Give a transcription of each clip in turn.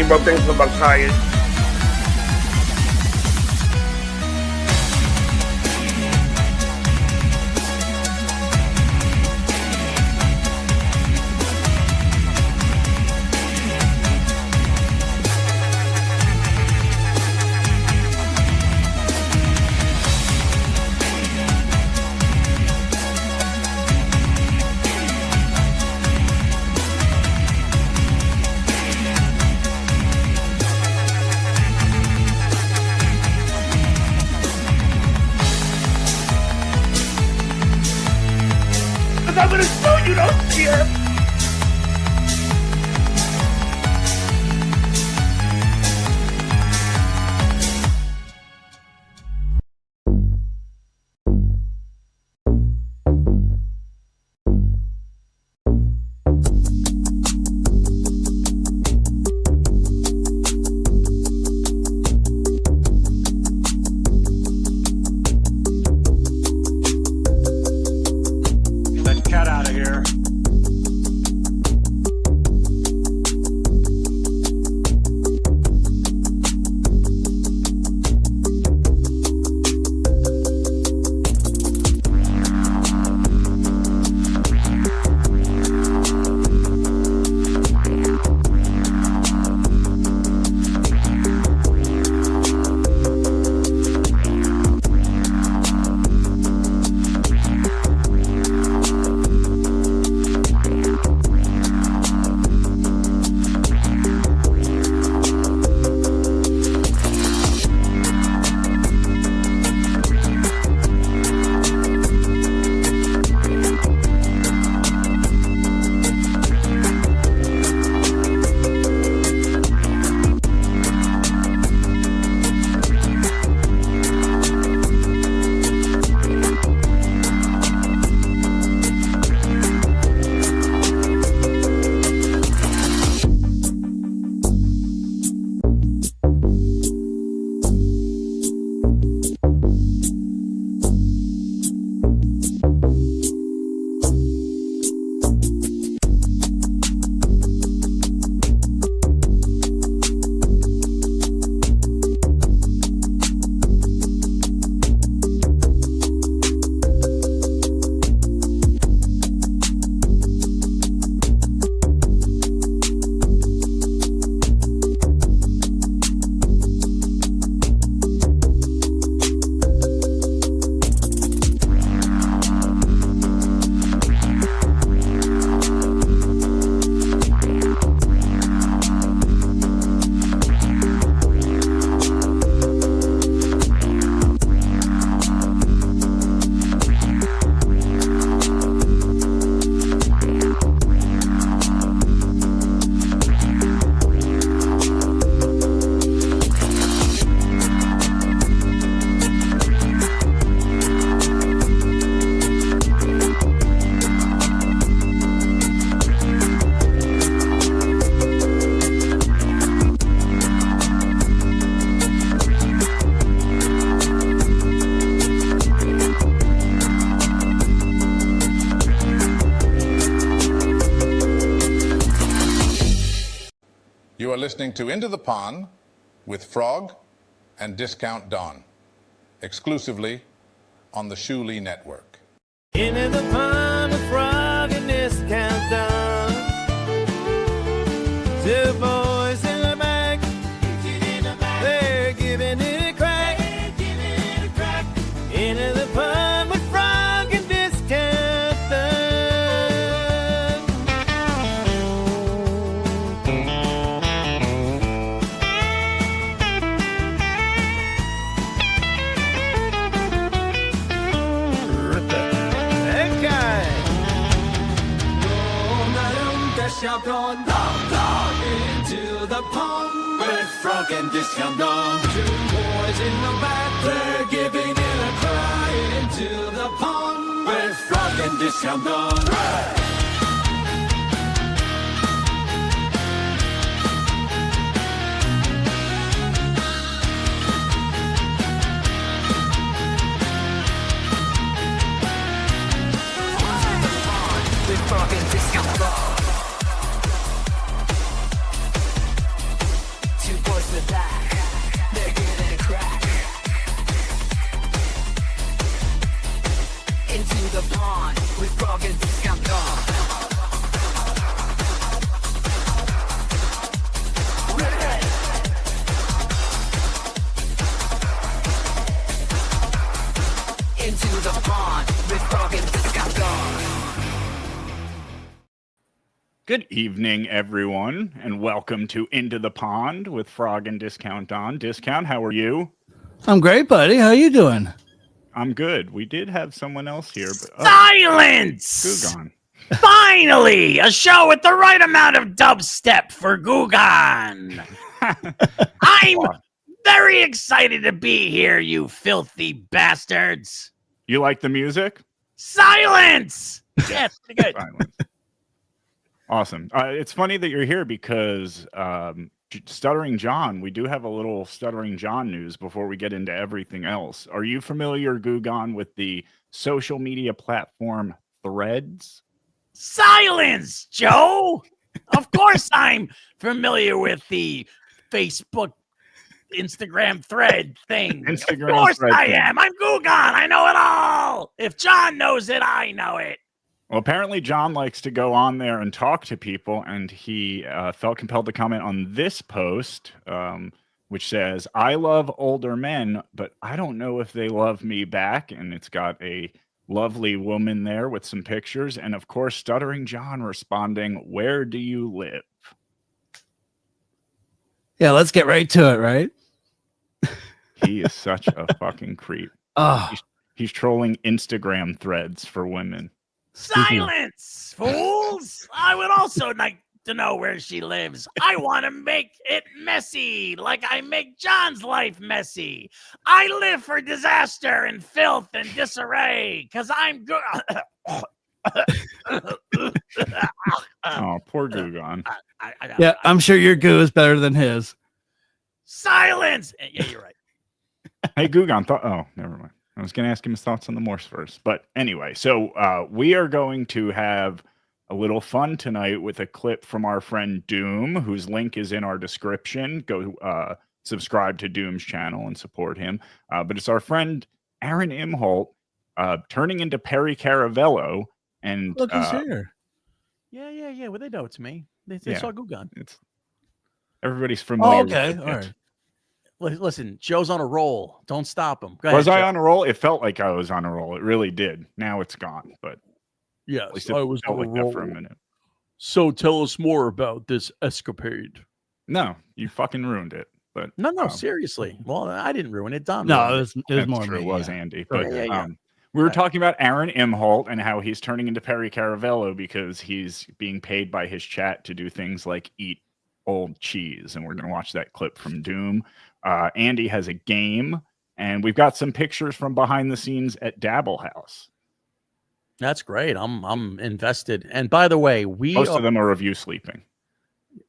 ibang sa bangkayan. I'm gonna show you, don't care. You are listening to Into the Pond with Frog and Discount Don, exclusively on the Shuli Network. Into the pond with Frog and Discount Don. Two boys in the back, they're giving it a crack. Into the pond with Frog and Discount Don. Into the pond with Frog and Discount Don. Two boys in the back, they're giving it a cry. Into the pond with Frog and Discount Don. Hey! Frog and Discount Don. into the pond with Frog and Discount Dawn. Good evening, everyone, and welcome to Into the Pond with Frog and Discount Don. Discount, how are you? I'm great, buddy. How you doing? I'm good. We did have someone else here, but Silence! Gugan. Finally, a show with the right amount of dubstep for Gugan. I'm very excited to be here, you filthy bastards. You like the music? Silence! Yes, pretty good. Silence. Awesome. It's funny that you're here because Stuttering John, we do have a little Stuttering John news before we get into everything else. Are you familiar, Gugan, with the social media platform Threads? Silence, Joe! Of course I'm familiar with the Facebook, Instagram thread thing. Instagram of course thread I thing. am. I'm Gugan. I know it all. If John knows it, I know it. Well, apparently John likes to go on there and talk to people, and he felt compelled to comment on this post, which says, "I love older men, but I don't know if they love me back." And it's got a lovely woman there with some pictures, and of course, Stuttering John responding, "Where do you live?" Yeah, let's get right to it, right? He is such a fucking creep. Oh, He's trolling Instagram threads for women. Silence, fools! I would also like to know where she lives. I want to make it messy, like I make John's life messy. I live for disaster and filth and disarray, because I'm good. Oh, poor Gugan. yeah, I'm sure your goo is better than his. Silence! Yeah, you're right. Hey, Gugan, oh, never mind. I was going to ask him his thoughts on the Morse first. But anyway, so we are going to have a little fun tonight with a clip from our friend Doom, whose link is in our description. Go subscribe to Doom's channel and support him. But it's our friend Aaron Imholt turning into Perry Caravello. And Look who's here. Yeah. Well, they know it's me. They Yeah. saw Gugan. Everybody's familiar. Oh, okay. with All it. right. Listen, Joe's on a roll. Don't stop him. Go ahead, Was I Joe. on a roll? It felt like I was on a roll. It really did. Now it's gone. But at Yes, least it I was felt on a like that roll. for a minute. So tell us more about this escapade. No, you fucking ruined it. But No, seriously. Well, I didn't ruin it. Don No, ruined it was that's more true. me. It was yeah. Andy. But Yeah. we were talking about Aaron Imholt and how he's turning into Perry Caravello because he's being paid by his chat to do things like eat old cheese. And we're going to watch that clip from Doom. Andy has a game, and we've got some pictures from behind the scenes at Dabble House. That's great. I'm invested. And by the way, Most of them are of you sleeping.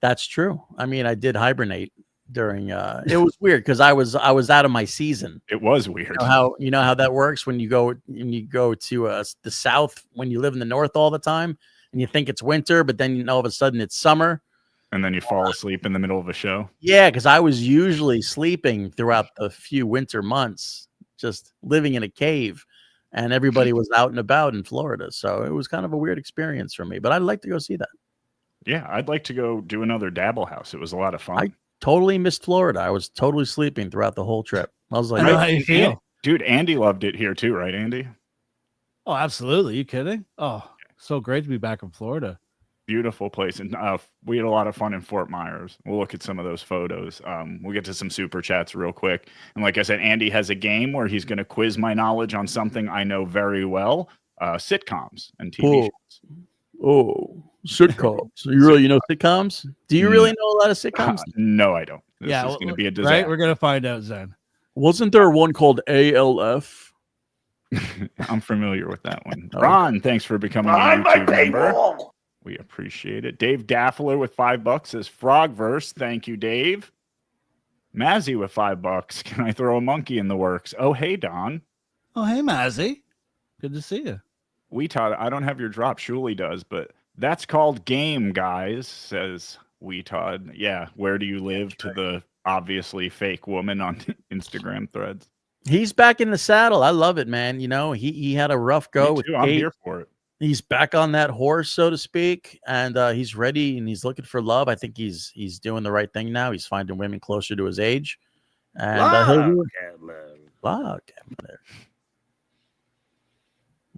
That's true. I mean, I did hibernate during it was weird because I was out of my season. It was weird. You know how that works when you go to the south, when you live in the north all the time and you think it's winter, but then all of a sudden it's summer. And then you fall asleep in the middle of a show. Yeah, because I was usually sleeping throughout the few winter months, just living in a cave, and everybody was out and about in Florida. So it was kind of a weird experience for me, but I'd like to go see that. Yeah, I'd like to go do another Dabble House. It was a lot of fun. I totally missed Florida. I was totally sleeping throughout the whole trip. I was like, I know how you feel. Dude, Andy loved it here too, right, Andy? Oh, absolutely. You kidding? Oh, so great to be back in Florida. Beautiful place. And we had a lot of fun in Fort Myers. We'll look at some of those photos. We'll get to some super chats real quick. And like I said, Andy has a game where he's going to quiz my knowledge on something I know very well, sitcoms and TV shows. Oh, sitcoms. so you really know sitcoms? Do you really know a lot of sitcoms? No, I don't. This yeah, is going to be a disaster. right. We're gonna find out, Zen. Wasn't there one called ALF? I'm familiar with that one. Oh. Ron, thanks for becoming a I'm my YouTube member. people. We appreciate it. Dave Daffler with $5 says Frogverse. Thank you, Dave. Mazzy with $5. Can I throw a monkey in the works? Oh, hey, Don. Oh, hey, Mazzy. Good to see you. We taught. I don't have your drop. Shuli does, but that's called game, guys, says We Todd. Yeah. Where do you live? To the obviously fake woman on Instagram threads. He's back in the saddle. I love it, man. You know, he had a rough go. Me too. With I'm Kate. here for it. He's back on that horse, so to speak, and he's ready and he's looking for love. I think he's doing the right thing now. He's finding women closer to his age, and Love, Cameron. Wow,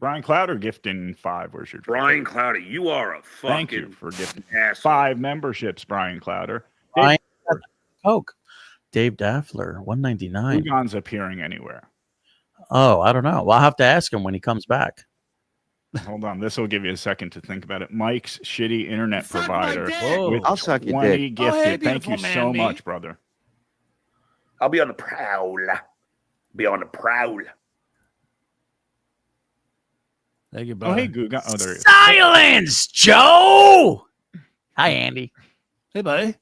Brian Clowder gifting 5. Where's your Brian Cloudy, you are a fucking Thank you for gifting asshole. 5 memberships, Brian Clowder. Brian Coke. Dave Daffler, $1.99. Ugon's appearing anywhere. Oh, I don't know. Well, I'll have to ask him when he comes back. Hold on. This will give you a second to think about it. Mike's shitty internet Suck my provider dick. with I'll suck your 20 dick. gifted. Oh, hey, Thank you beautiful so man, me. much, brother. I'll be on the prowl. Be on the prowl. Thank you, Oh, brother. hey, Gugan. Oh, there he is. Silence, Joe. Hi, Andy. Hey, buddy.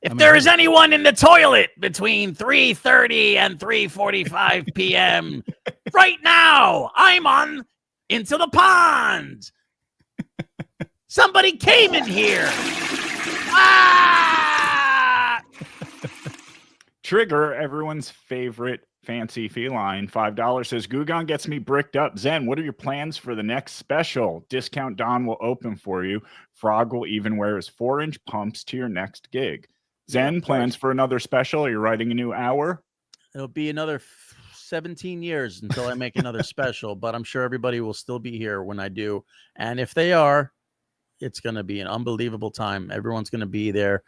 If I'm there here. is anyone in the toilet between 3:30 and 3:45 p.m. right now, I'm on Into the Pond. Somebody came in here. Ah! Trigger, everyone's favorite fancy feline, $5 says, Gugan gets me bricked up. Zen, what are your plans for the next special? Discount Don will open for you. Frog will even wear his 4-inch pumps to your next gig. Zen, plans for another special? Are you writing a new hour? It'll be another 17 years until I make another special, but I'm sure everybody will still be here when I do. And if they are, it's going to be an unbelievable time. Everyone's going to be there.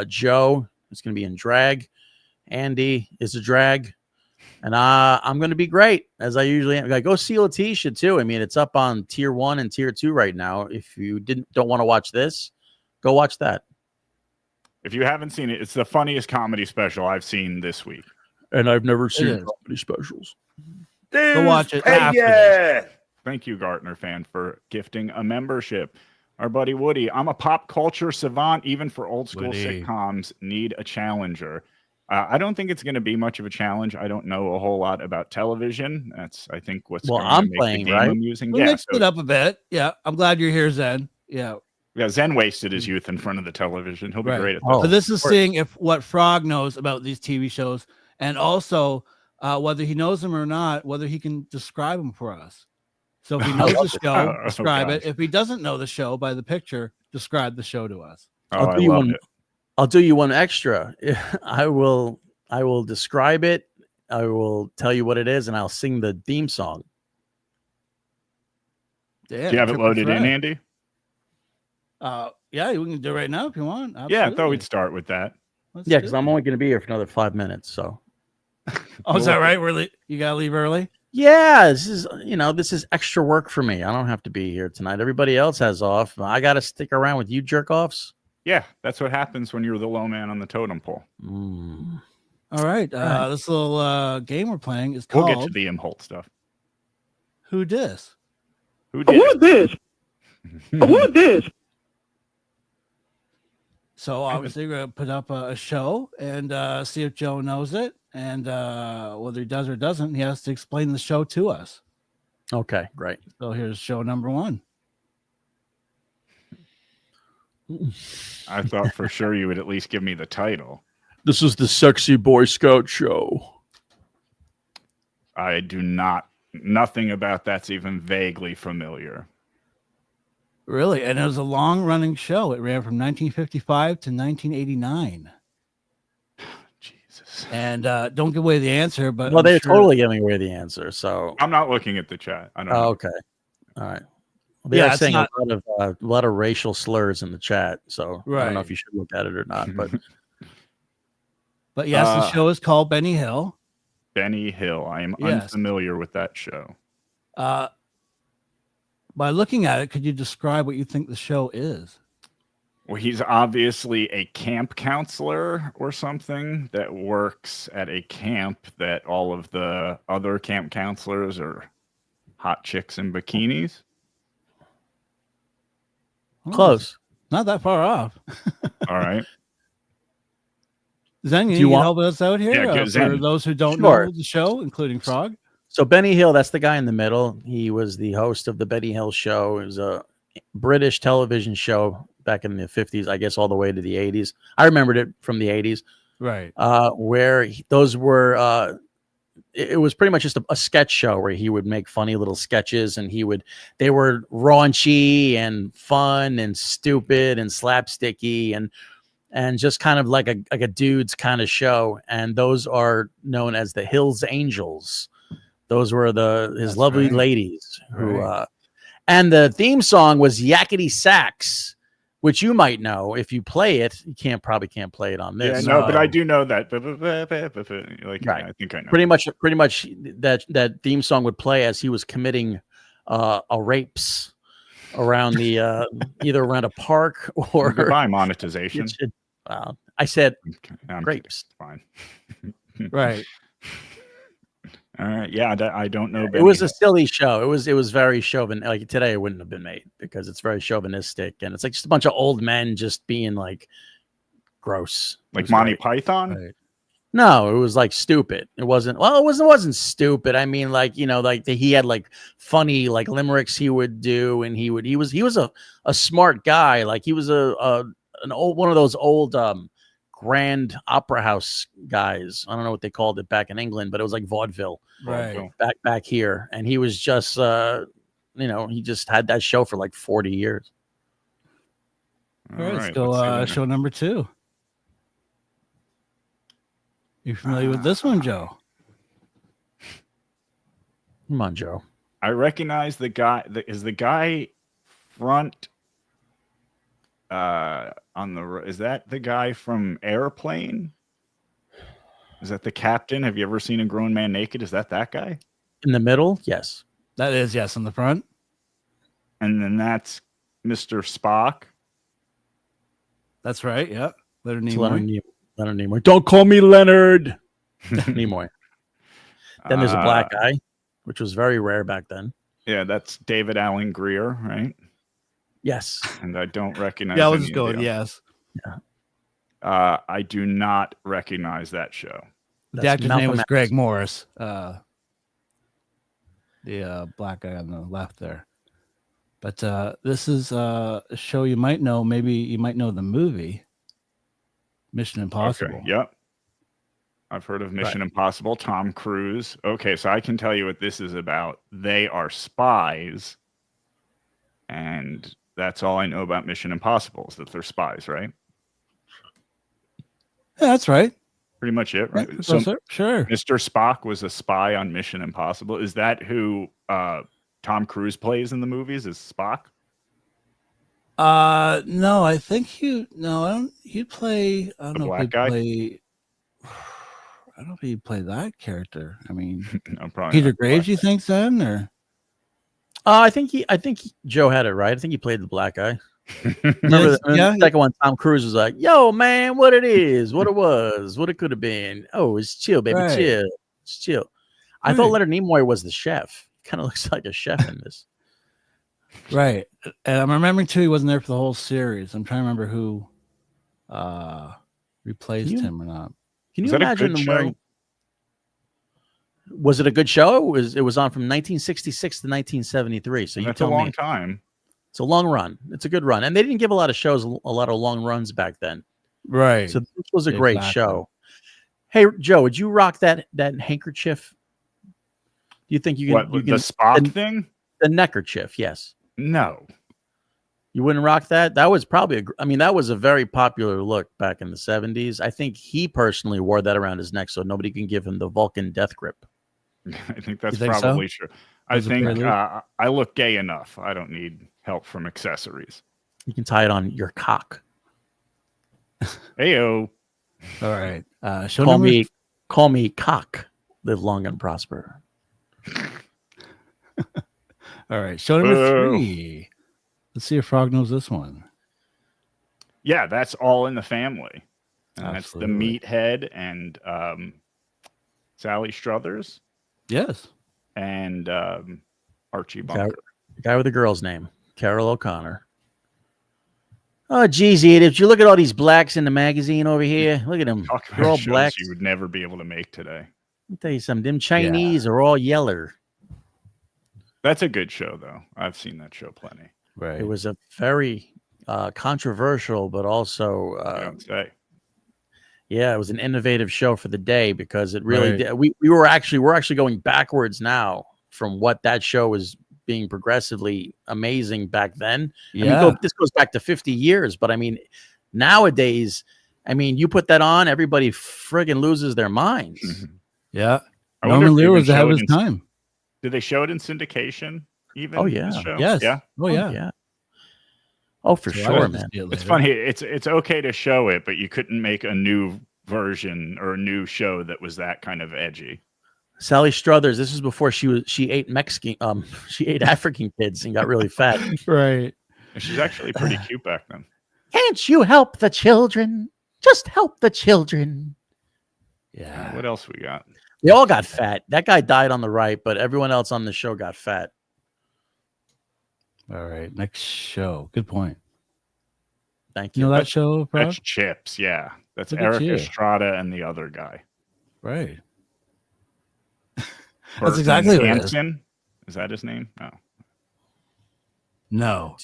Joe is going to be in drag. Andy is a drag. And I'm going to be great, as I usually am. Go see Letitia, too. I mean, it's up on tier 1 and tier 2 right now. If you don't want to watch this, go watch that. If you haven't seen it, it's the funniest comedy special I've seen this week. And I've never is. seen comedy specials. Dude, watch it hey, after yeah. Thank you, Gartner fan, for gifting a membership. Our buddy Woody, I'm a pop culture savant. Even for old school Woody. sitcoms, need a challenger. I don't think it's going to be much of a challenge. I don't know a whole lot about television. That's, I think, what's Well, going I'm to make playing, the game right? I'm using. We Yeah, mixed it up a bit. Yeah, I'm glad you're here, Zen. Yeah. yeah, Zen wasted his youth in front of the television. He'll be Right. great at Oh. that. So this is Or- seeing if what Frog knows about these TV shows, and also whether he knows them or not, whether he can describe them for us. So if he knows the show, Oh, describe it. gosh. If he doesn't know the show by the picture, describe the show to us. Oh, I do you love one, it. I'll do you one extra. I will describe it. I will tell you what it is, and I'll sing the theme song. Yeah, Do you have it triple loaded in, threat. Andy? Yeah, we can do it right now if you want. Yeah, I thought Absolutely. we'd start with that. Let's Yeah, do because it. I'm only going to be here for another 5 minutes. So Oh, is that right? You gotta leave early. yeah, this is extra work for me. I don't have to be here tonight. Everybody else has off. I got to stick around with you jerk offs. Yeah, that's what happens when you're the low man on the totem pole. All right. right. This little game we're playing is We'll called get to the Imholt stuff. Who Dis? Who did this? it? this? So obviously we're gonna put up a show and see if Joe knows it, and whether he does or doesn't, he has to explain the show to us. Okay, great. So here's show number 1. I thought for sure you would at least give me the title. This is the Sexy Boy Scout Show. I do nothing about that's even vaguely familiar. Really, and it was a long-running show. It ran from 1955 to 1989. Jesus. And don't give away the answer, but Well, I'm they're sure- totally giving away the answer. So I'm not looking at the chat. I don't know. okay, all right. They Yeah, are it's saying not- a lot of racial slurs in the chat. So I don't know Right. if you should look at it or not. But But yes, the show is called Benny Hill. Benny Hill. I am Yes. unfamiliar with that show. By looking at it, could you describe what you think the show is? Well, he's obviously a camp counselor or something that works at a camp that all of the other camp counselors are hot chicks in bikinis. Oh, close. Not that far off. All right. Zen, Do you you need want- help us out here? Yeah, For Zen. those who don't Sure. know the show, including Frog. So Benny Hill, that's the guy in the middle. He was the host of the Benny Hill Show. It was a British television show back in the 50s, I guess all the way to the 80s. I remembered it from the 80s, Right. where those were it was pretty much just a sketch show where he would make funny little sketches, and they were raunchy and fun and stupid and slapsticky and just kind of like a dude's kind of show. And those are known as the Hills Angels. Those were his lovely right. ladies who Right. and the theme song was Yakety Sax, which you might know if you play it. You probably can't play it on this. Yeah, no, but I do know that. Like, Right. I think I know. Pretty much that theme song would play as he was committing a rapes around the either around a park or Goodbye monetization. I said Okay, I'm grapes. kidding. Fine. Right. All right. Yeah, I don't know. It was a silly show. It was very chauvin. Like today, it wouldn't have been made because it's very chauvinistic and it's like just a bunch of old men just being like gross. like Monty Python. Right. No, it was like stupid. It wasn't. Well, it wasn't stupid. I mean, like like he had like funny like limericks he would do, and he was a smart guy. Like he was an old one of those old Grand Opera House guys. I don't know what they called it back in England, but it was like vaudeville. Right. Back here, and he was just he just had that show for like 40 years. All right, let's go show number 2. You familiar with this one, Joe? Come on, Joe. I recognize the guy. Is the guy front on the? Is that the guy from Airplane? Is that the captain? Have you ever seen A Grown Man Naked? Is that guy? In the middle, yes. That is yes in the front. And then that's Mr. Spock. That's right. Yep. Leonard It's Nimoy. Leonard Nimoy. Don't call me Leonard. Nimoy. Then there's a black guy, which was very rare back then. Yeah, that's David Allen Greer, right? Yes. And I don't recognize. Yeah, I was any just of the going others. yes. I do not recognize that show. The actor's name was Greg Morse. The black guy on the left there. But this is a show you might know. Maybe you might know the movie Mission Impossible. Okay, yep. I've heard of Mission Impossible. Tom Cruise. Okay, so I can tell you what this is about. They are spies, and that's all I know about Mission Impossible is that they're spies, right? Yeah, that's right. Pretty much it, right? Yeah, So sure. Mr. Spock was a spy on Mission Impossible. Is that who Tom Cruise plays in the movies? Is Spock? No, I think I don't. He'd play. I don't The know. black If he'd guy? play. I don't know if he'd play that character. I mean, No, probably Peter not the Graves. black You think then, or I think Joe had it right. I think he played the black guy. Remember the second one, Tom Cruise was like, yo, man, what it is, what it was, what it could have been. Oh, it's chill, baby. Right. Chill. It's chill. I thought Leonard Nimoy was the chef. Kind of looks like a chef in this. right? And I'm remembering too. He wasn't there for the whole series. I'm trying to remember who replaced him or not. Can you that a imagine good them show? wearing? Was it a good show? It was on from 1966 to 1973. So you That's a tell long me. time. It's a long run. It's a good run, and they didn't give a lot of shows a lot of long runs back then. Right. So this was a great Exactly. show. Hey, Joe, would you rock that handkerchief? Do you think you can? What, you the can Spock thing? the neckerchief? Yes. No. You wouldn't rock that? That was probably that was a very popular look back in the 70s. I think he personally wore that around his neck so nobody can give him the Vulcan death grip. I think that's think so? probably true. I Was it think really? I look gay enough. I don't need help from accessories. You can tie it on your cock. Heyo. All right. Show Call number me cock. Live long and prosper. All right. Show number Boo. 3. Let's see if Frog knows this one. Yeah, that's All in the Family. And that's the Absolutely. Meathead and Sally Struthers Yes. and Archie Bunker. The guy with the girl's name, Carol O'Connor. Oh, geez, Edith, you look at all these blacks in the magazine over here. Look at them. Talk They're all about shows blacks. you would never be able to make today. Let me tell you something. Them Chinese are all yeller. That's a good show, though. I've seen that show plenty. Right. It was a very controversial, but also, I don't say. yeah, it was an innovative show for the day because it really Right. did. We're actually going backwards now from what that show was being progressively amazing back then. Yeah. This goes back to 50 years, but I mean, nowadays, you put that on, everybody friggin' loses their minds. Yeah. I wonder Norman if they Lear even was ahead show of it his in- time. Did they show it in syndication? Even Oh, this yeah. show? Yes. Yeah. Oh yeah. Yeah. Oh, for So I sure, got to man. see it It's later. funny. It's okay to show it, but you couldn't make a new version or a new show that was that kind of edgy. Sally Struthers. This is before she ate Mexican. She ate African kids and got really fat. Right. And she's actually pretty cute back then. Can't you help the children? Just help the children. Yeah. What else we got? They all got fat. That guy died on the right, but everyone else on the show got fat. All right. Next show. Good point. Thank You you. know that show, bro? That's Chips. Yeah. That's Look at Eric you. Estrada and the other guy. Right. Burton exactly what it is. Hansen? Is that his name? No. No.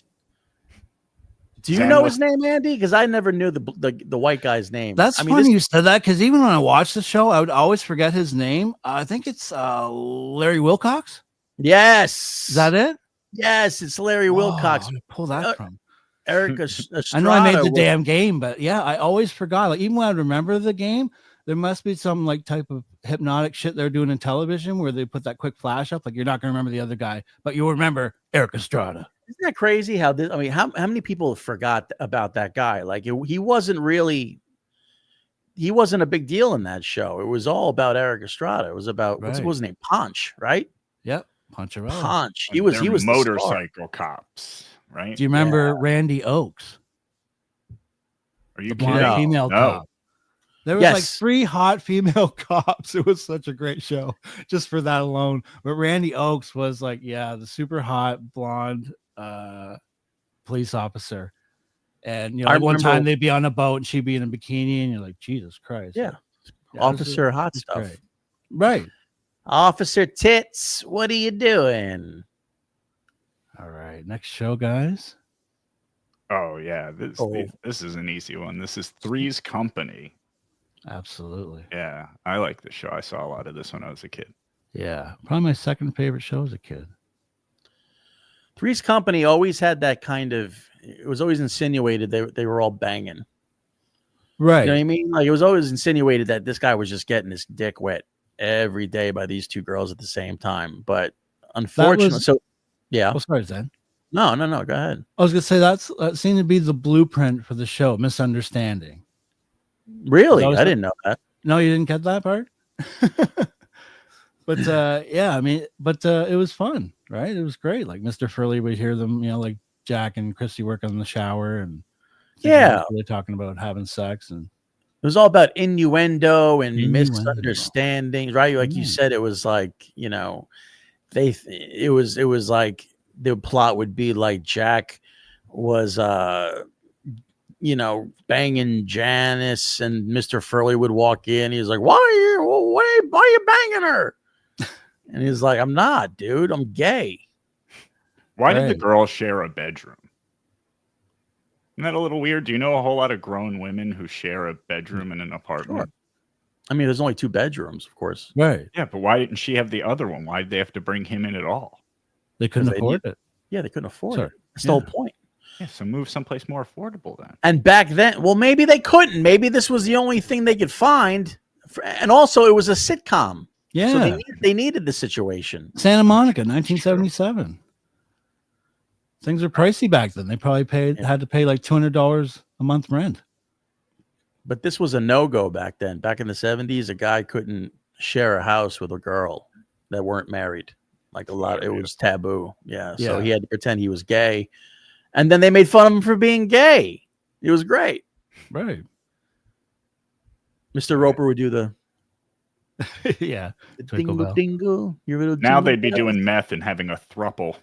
Do you Sam know was- his name, Andy? Because I never knew the white guy's name. That's funny you said that because even when I watched the show, I would always forget his name. I think it's Larry Wilcox. Yes. Is that it? Yes, it's Larry Wilcox. Oh, where'd I pull that from? Eric Estrada. I know I made the damn game, but yeah, I always forgot. Like even when I remember the game, there must be some like type of hypnotic shit they're doing in television where they put that quick flash up. Like you're not gonna remember the other guy, but you'll remember Eric Estrada. Isn't that crazy? How this? I mean, how many people forgot about that guy? Like he wasn't a big deal in that show. It was all about Eric Estrada. It was about what's Right. his name? Punch, right? Yep, Poncherello. Punch. He They're was the star. motorcycle cops, right? Do you remember Randy Oakes, Are you the blonde kidding? female No. cop? There was like Yes. 3 hot female cops. It was such a great show just for that alone. But Randy Oakes was like, yeah, the super hot blonde police officer. And you know, I like one remember- time they'd be on a boat and she'd be in a bikini, and you're like, Jesus Christ. Yeah. Yeah, Officer Hot it's Stuff. great. Right. Officer Tits, what are you doing? All right. Next show, guys. Oh yeah, this is an easy one. This is Three's Company. Absolutely. Yeah, I like this show. I saw a lot of this when I was a kid. Yeah. Probably my second favorite show as a kid. Three's Company always had that kind of. It was always insinuated they were all banging. Right. You know what I mean? Like it was always insinuated that this guy was just getting his dick wet every day by these two girls at the same time. But unfortunately, so yeah. Oh, sorry, Zen. No. Go ahead. I was gonna say that seemed to be the blueprint for the show, misunderstanding. Really? That was I the- didn't know that. No, you didn't get that part. But yeah, I mean, it was fun, right? It was great. Like Mr. Furley would hear them, you know, like Jack and Chrissy working in the shower, and Yeah. they're talking about having sex, and It was all about innuendo and Innuendo. misunderstandings, right? Like you said, it was like, you know, it was like the plot would be like Jack was you know, banging Janice, and Mr. Furley would walk in. He was like, why are you banging her? And he's like, I'm not, dude. I'm gay. Why did the Right. girls share a bedroom? Isn't that a little weird? Do you know a whole lot of grown women who share a bedroom in an apartment? I mean, there's only 2 bedrooms, of course. right, Yeah, but why didn't she have the other one? Why did they have to bring him in at all? they couldn't they afford it. Yeah, they couldn't afford Sorry. it. That's the whole Yeah. point. Yeah, so move someplace more affordable then. And back then, well, maybe they couldn't. Maybe this was the only thing they could find. And also, it was a sitcom. Yeah, So they needed the situation. Santa Monica, 1977. Things were pricey back then. They probably had to pay like $200 a month rent. But this was a no-go back then. Back in the 70s, a guy couldn't share a house with a girl that weren't married. Like it was taboo. Yeah. So Yeah. he had to pretend he was gay. And then they made fun of him for being gay. It was great. Right. Mr. Roper would do the Yeah. Twinkle dingle bell. dingle. Your little Now jingle they'd be bells. doing meth and having a thruple.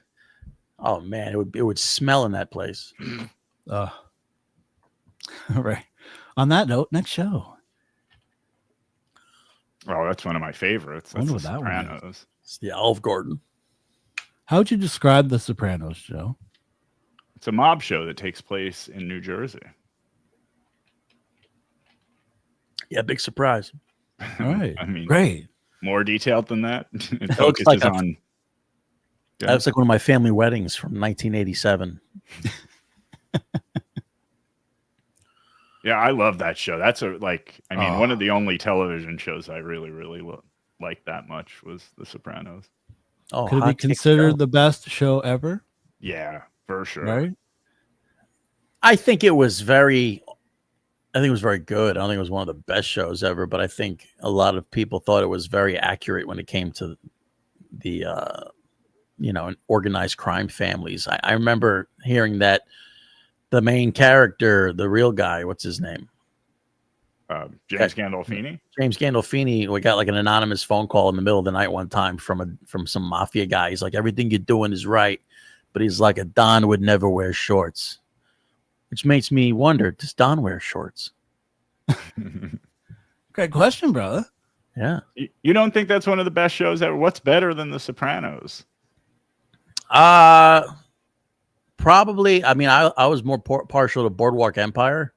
Oh man, it would smell in that place. All right. On that note, next show. Oh, that's one of my favorites. I That's wonder The what that one is. Sopranos. It's the Olive Garden. How would you describe The Sopranos, Joe? It's a mob show that takes place in New Jersey. Yeah, big surprise. All right. I mean, Great. more detailed than that. It looks focuses like on. Yeah. That was like one of my family weddings from 1987. Yeah, I love that show. That's one of the only television shows I really, really liked that much was The Sopranos. Oh, Could it be Hot Chick considered Show. the best show ever? Yeah, for sure. Right? I think it was very good. I don't think it was one of the best shows ever, but I think a lot of people thought it was very accurate when it came to the organized crime families. I remember hearing that the main character, the real guy, what's his name? James Gandolfini. James Gandolfini. We got like an anonymous phone call in the middle of the night one time from some mafia guy. He's like, everything you're doing is right, but he's like, a Don would never wear shorts, which makes me wonder, does Don wear shorts? Great question, brother. Yeah. You don't think that's one of the best shows ever? What's better than The Sopranos? Probably. I mean, I was more partial to Boardwalk Empire.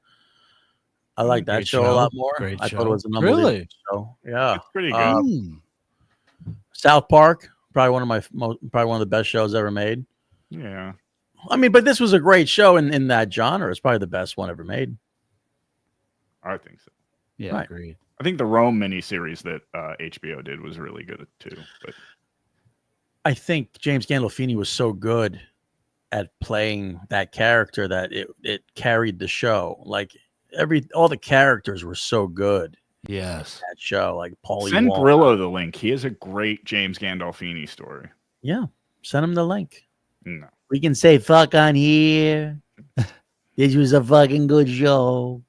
I like that Great show a lot more. Great I show. thought it was an unbelievable Really? show. Yeah. It's pretty good. South Park, probably one of the best shows ever made. Yeah. I mean, but this was a great show in that genre. It's probably the best one ever made. I think so. Yeah, Right. agreed. I think the Rome miniseries that HBO did was really good too. But I think James Gandolfini was so good at playing that character that it carried the show. Like all the characters were so good Yes. in that show. Like Paulie send Walker. Grillo the link. He has a great James Gandolfini story. Yeah, send him the link. No. We can say fuck on here. This was a fucking good show.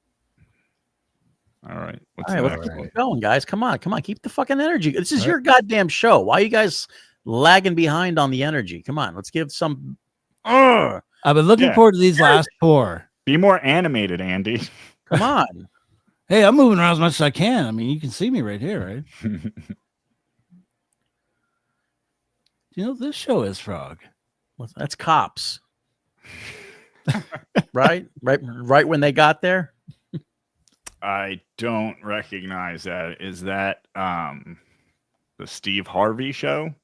All right. What's All right, the let's next keep one? it going, guys. Come on. Keep the fucking energy. This is your goddamn show. Why are you guys lagging behind on the energy? Come on, let's give some. I've been looking Yeah. forward to these last four. Be more animated, Andy. Come on. Hey, I'm moving around as much as I can. I mean, you can see me right here, right? You know what this show is, Frog? That's Cops. right when they got there. I don't recognize that. Is that the Steve Harvey show?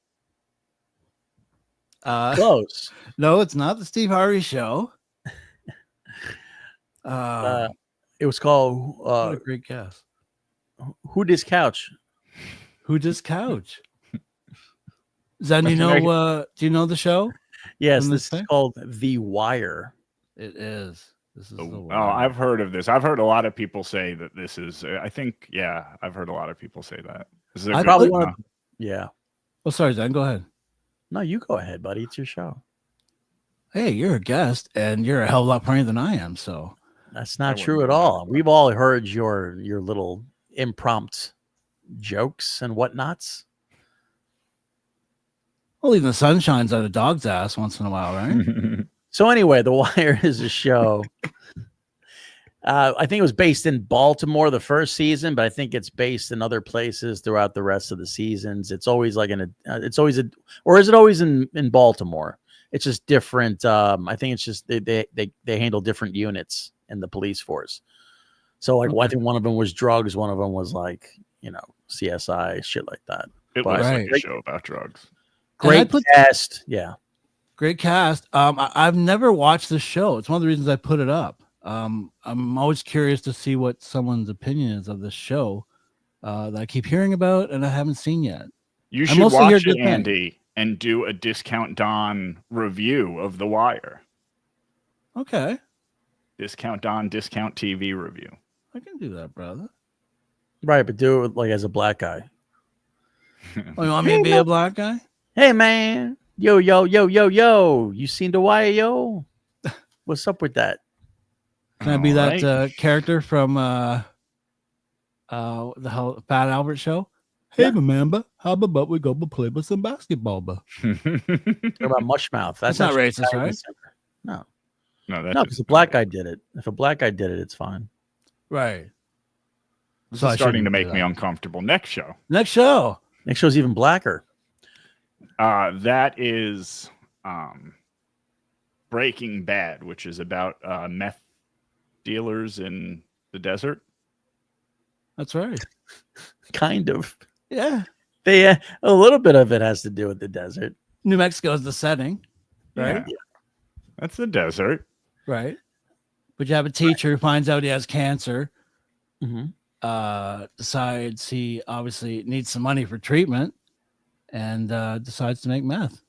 Close. No, it's not the Steve Harvey show. It was called what a great guess. Who Dis Couch? Who Dis Couch? Zen, What's you the know? name? Do you know the show? Yes, From this this is thing? called The Wire. It is. This is the Oh, one. I've heard of this. I've heard a lot of people say that this is. I think, yeah, I've heard a lot of people say that. This is a I good Probably one, one huh? of, yeah. Oh, sorry, Zen. Go ahead. No, you go ahead, buddy. It's your show. Hey, you're a guest, and you're a hell of a lot funnier than I am. So That's not wouldn't true go at that all. far. We've all heard your little impromptu jokes and whatnots. well, even the sun shines on a dog's ass once in a while, right? So anyway, The Wire is a show. I think it was based in Baltimore the first season, but I think it's based in other places throughout the rest of the seasons. It's always like or is it always in Baltimore? It's just different. I think it's just they handle different units in the police force. So like, I think one of them was drugs, one of them was like CSI, shit like that. It But- looks like a Right. show about drugs. And I Great put- cast, yeah. Great cast. I've never watched the show. It's one of the reasons I put it up. I'm always curious to see what someone's opinion is of this show that I keep hearing about and I haven't seen yet. You I should mostly hear watch good it, things. Andy, and do a Discount Don review of The Wire. Okay, Discount Don, Discount TV review. I can do that, brother. Right, but do it like as a black guy. Oh, you want me to be a black guy? Hey man, yo, you seen The Wire, yo? What's up with that? Can I be that Alright. character from the hell Fat Albert show? Hey, Yeah. remember, how about we go play with some basketball? What about Mushmouth? That's not actually racist, Barry right? December. No, No, that's no, because a black guy did it. If a black guy did it, it's fine. Right. This So I is starting shouldn't to do make me that. uncomfortable. Next show. Next show. Next show's even blacker. That is Breaking Bad, which is about meth dealers in the desert. That's right. Kind of. Yeah. They a little bit of it has to do with the desert. New Mexico is the setting, right? Yeah. That's the desert. Right. But you have a teacher who finds out he has cancer, Mm-hmm. decides he obviously needs some money for treatment, and decides to make meth.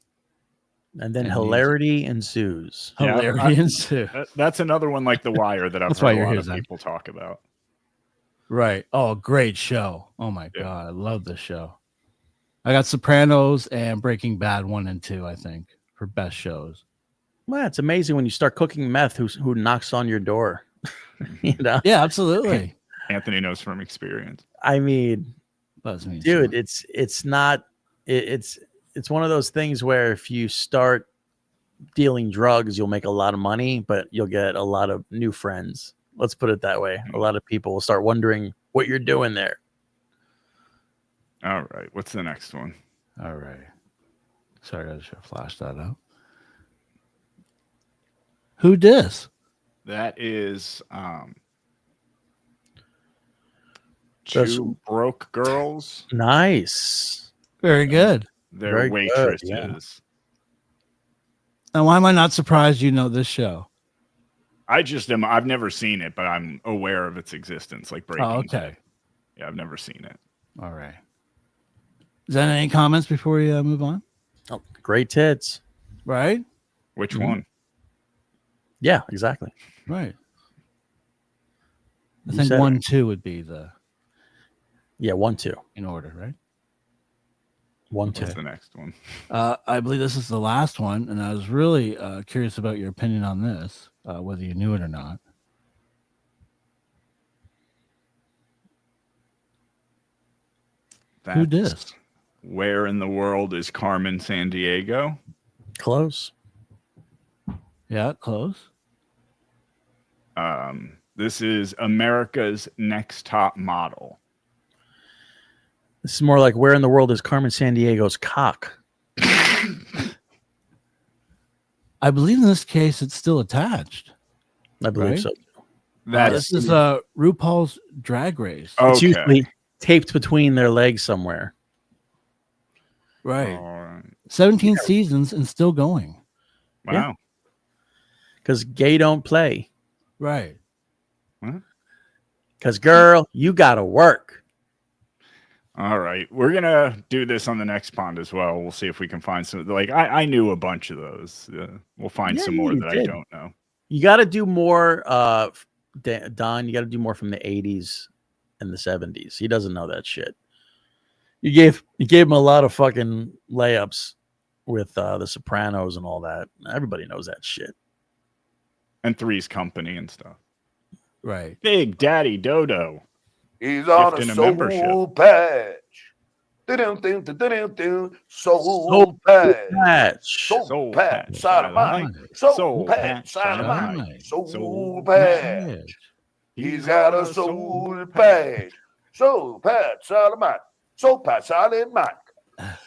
And then And hilarity ensues. Yeah, Hilarity ensues. That's another one like The Wire that I've That's why heard a you're lot here, of Zach. people talk about. Right. Oh, great show. Oh my Yeah. God. I love this show. I got Sopranos and Breaking Bad 1 and 2, I think, for best shows. Well, it's amazing when you start cooking meth who knocks on your door. You know? Yeah, absolutely. Anthony knows from experience. I mean, Buzz me, dude, sure. it's not it's one of those things where if you start dealing drugs, you'll make a lot of money, but you'll get a lot of new friends. Let's put it that way. A lot of people will start wondering what you're doing there. All right. What's the next one? All right. Sorry, I should have flashed that out. Who dis? That is That's- two broke girls. Nice. Very good. They're Very good, waitresses. yeah. And why am I not surprised you know this show? I just am. I've never seen it, but I'm aware of its existence. Like Breaking Oh, Bad. okay. Yeah, I've never seen it. All right. Is there any comments before we move on? Oh, great tits. Right? Which Mhm. one? Yeah, exactly. Right. I You think said it. 1, 2 would be the Yeah, 1, 2. in order, right? 1, 2. What's the next one? I believe this is the last one, and I was really curious about your opinion on this, whether you knew it or not. Who That's dis? Where in the world is Carmen San Diego? Close. Yeah, close. This is America's Next Top Model. This is more like where in the world is Carmen San Diego's cock? I believe in this case it's still attached. I believe Right? so. That's This is RuPaul's Drag Race. It's okay. usually taped between their legs somewhere. Right. All right. 17 seasons and still going. Wow. Yeah. Because gay don't play. Right. Because, girl, you got to work. All right. We're going to do this on the next pond as well. We'll see if we can find some. Like, I knew a bunch of those. We'll find Yeah, some more you that did. I don't know. You got to do more, Don, you got to do more from the 80s and the 70s. He doesn't know that shit. You gave him a lot of fucking layups with the Sopranos and all that. Everybody knows that shit. And Three's Company and stuff. Right. Big Daddy Dodo. He's on Gift a and a membership. soul patch. Soul Soul patch. Patch. Soul patch. Sodomite. Soul patch. Sodomite. Soul patch. He's got a soul patch. Soul patch. Sodomite. Soul patch. Sodomite.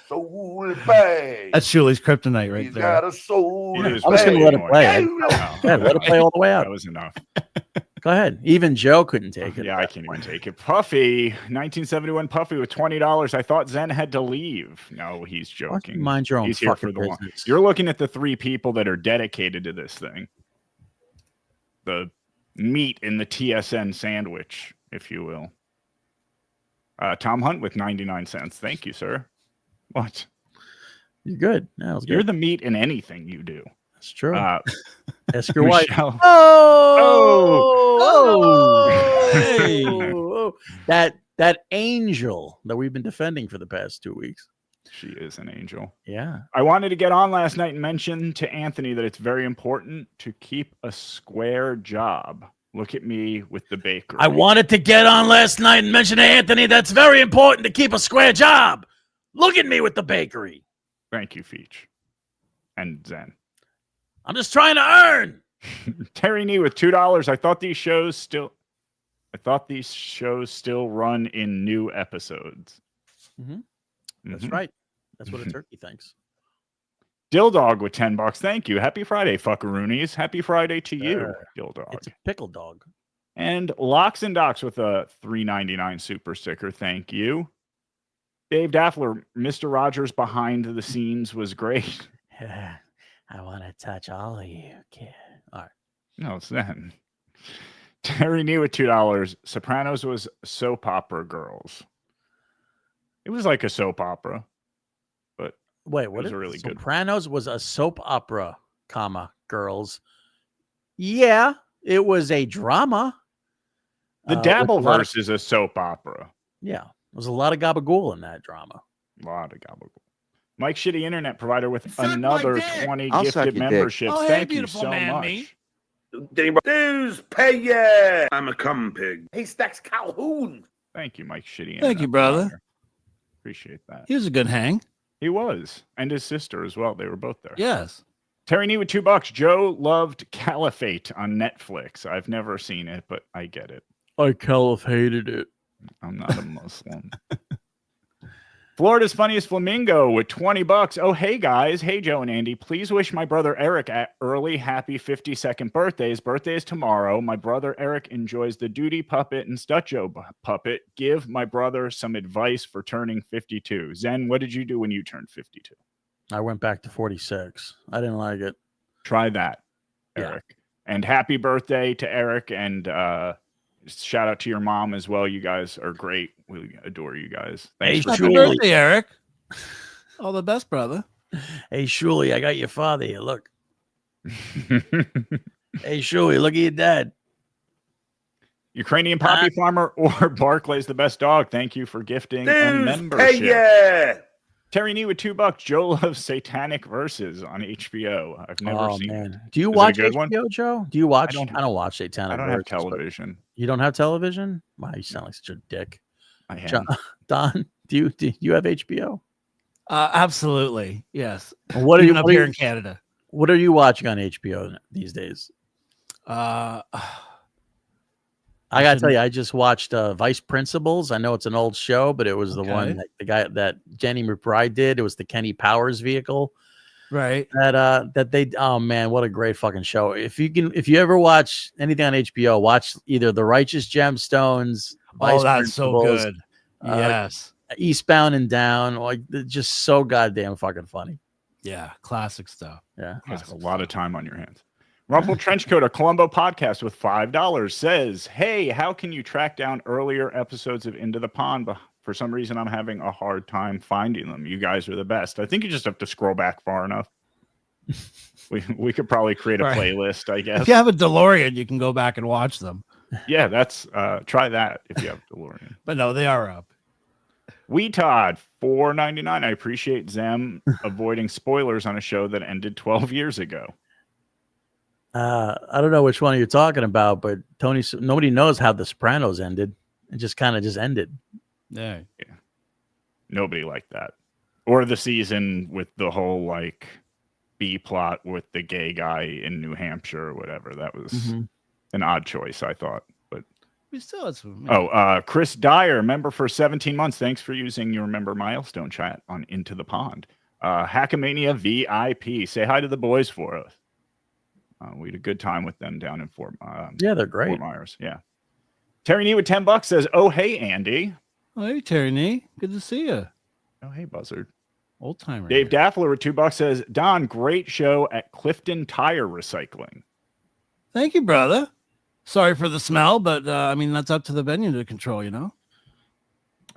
Soul patch. That's Shuli's kryptonite right He's there. got a soul It is I'm just going to let it way play. more. Yeah, let it play all the way out. That was enough. Go ahead. Even Joe couldn't take it. Yeah, I can't even take it. Puffy, 1971 Puffy with $20. I thought Zen had to leave. No, he's joking. Mind your own He's here fucking for the one. business. You're looking at the three people that are dedicated to this thing. The meat in the TSN sandwich, if you will. Tom Hunt with 99 cents. Thank you, sir. What? You're good. No, it's You're good. the meat in anything you do. That's true. Uh, Ask your wife. Michelle. Oh, Hey. that angel that we've been defending for the past 2 weeks. She is an angel. Yeah. I wanted to get on last night and mention to Anthony that it's very important to keep a square job. Look at me with the bakery. I wanted to get on last night and mention to Anthony that's very important to keep a square job. Look at me with the bakery. Thank you, Feech. And Zen. I'm just trying to earn. Terry Nee with $2. I thought these shows still run in new episodes. Mhm. That's Mhm. right. That's what a turkey thinks. Dildog with $10. Thank you. Happy Friday, fuckaroonies. Happy Friday to you, Dildog. It's a pickle dog. And Locks and Docs with a $3.99 super sticker. Thank you. Dave Daffler, Mr. Rogers behind the scenes was great. I want to touch all of you, kid. All right. No, it's then. Terry Nee with $2. Sopranos was soap opera girls. It was like a soap opera. Wait, what was is a really good one. Sopranos was a soap opera, girls. Yeah, it was a drama. The Dabbleverse is a soap opera. Yeah, there was a lot of gabagool in that drama. A lot of gabagool. Mike Shitty Internet provider with another 20 gifted memberships. Oh, hey, Thank you beautiful so man, much. me. Dudes, pay yeah. I'm a cum pig. Hey, Stacks Calhoun. Thank you, Mike Shitty. Thank you, brother. Provider. Appreciate that. He was a good hang. He was. And his sister as well. They were both there. Yes. Terry Nee with $2. Joe loved Caliphate on Netflix. I've never seen it, but I get it. I hated it. I'm not a Muslim. Florida's Funniest Flamingo with $20. Oh, hey, guys. Hey, Joe and Andy. Please wish my brother Eric a early happy 52nd birthday. His birthday is tomorrow. My brother Eric enjoys the Duty Puppet and Stunt Joe Puppet. Give my brother some advice for turning 52. Zen, what did you do when you turned 52? I went back to 46. I didn't like it. Try that, Eric. Yeah. And happy birthday to Eric. And shout out to your mom as well. You guys are great. We adore you guys. Thanks for happy birthday, Eric. All the best, brother. Hey, Shuli, I got your father here. Look. Hey, Shuli, look at your dad. Ukrainian poppy farmer or Barclay's the best dog. Thank you for gifting a membership. Hey, yeah. Terry Nee with $2. Joe loves Satanic Verses on HBO. I've never seen it. Do you watch HBO, Joe? Do you watch? I don't watch Satanic Verses. I don't have television. You don't have television? Wow, you sound like such a dick. I am. Don, do you have HBO? Absolutely. Yes. What are you up here in Canada? What are you watching on HBO these days? I gotta tell you, I just watched Vice Principals. I know it's an old show, but it was the one that the guy that Jenny McBride did. It was the Kenny Powers vehicle, right? That they. Oh man, what a great fucking show! If you ever watch anything on HBO, watch either The Righteous Gemstones. Vice that's so good. Yes, Eastbound and Down. Like just so goddamn fucking funny. Yeah, classic stuff. Yeah, that's a lot of time on your hands. Rumple Trenchcoat, a Columbo podcast with $5 says, hey, how can you track down earlier episodes of Into the Pond? But for some reason, I'm having a hard time finding them. You guys are the best. I think you just have to scroll back far enough. We could probably create a playlist, I guess. If you have a DeLorean, you can go back and watch them. Yeah, that's try that if you have DeLorean. But no, they are up. Todd, $4.99. I appreciate Zem avoiding spoilers on a show that ended 12 years ago. I don't know which one you're talking about, but nobody knows how The Sopranos ended. It just kind of ended. Yeah. Nobody liked that. Or the season with the whole like B plot with the gay guy in New Hampshire or whatever. That was an odd choice, I thought. But we still had some. Chris Dyer, member for 17 months. Thanks for using your member milestone chat on Into the Pond. Hackamania VIP. Say hi to the boys for us. We had a good time with them down in Fort they're great. Fort Myers. Yeah. Terry Nee with $10 says, oh, hey, Andy. Oh, hey, Terry Nee. Good to see you. Oh, hey, Buzzard. Old timer. Dave Daffler with $2 says, Don, great show at Clifton Tire Recycling. Thank you, brother. Sorry for the smell, but I mean, that's up to the venue to control, you know?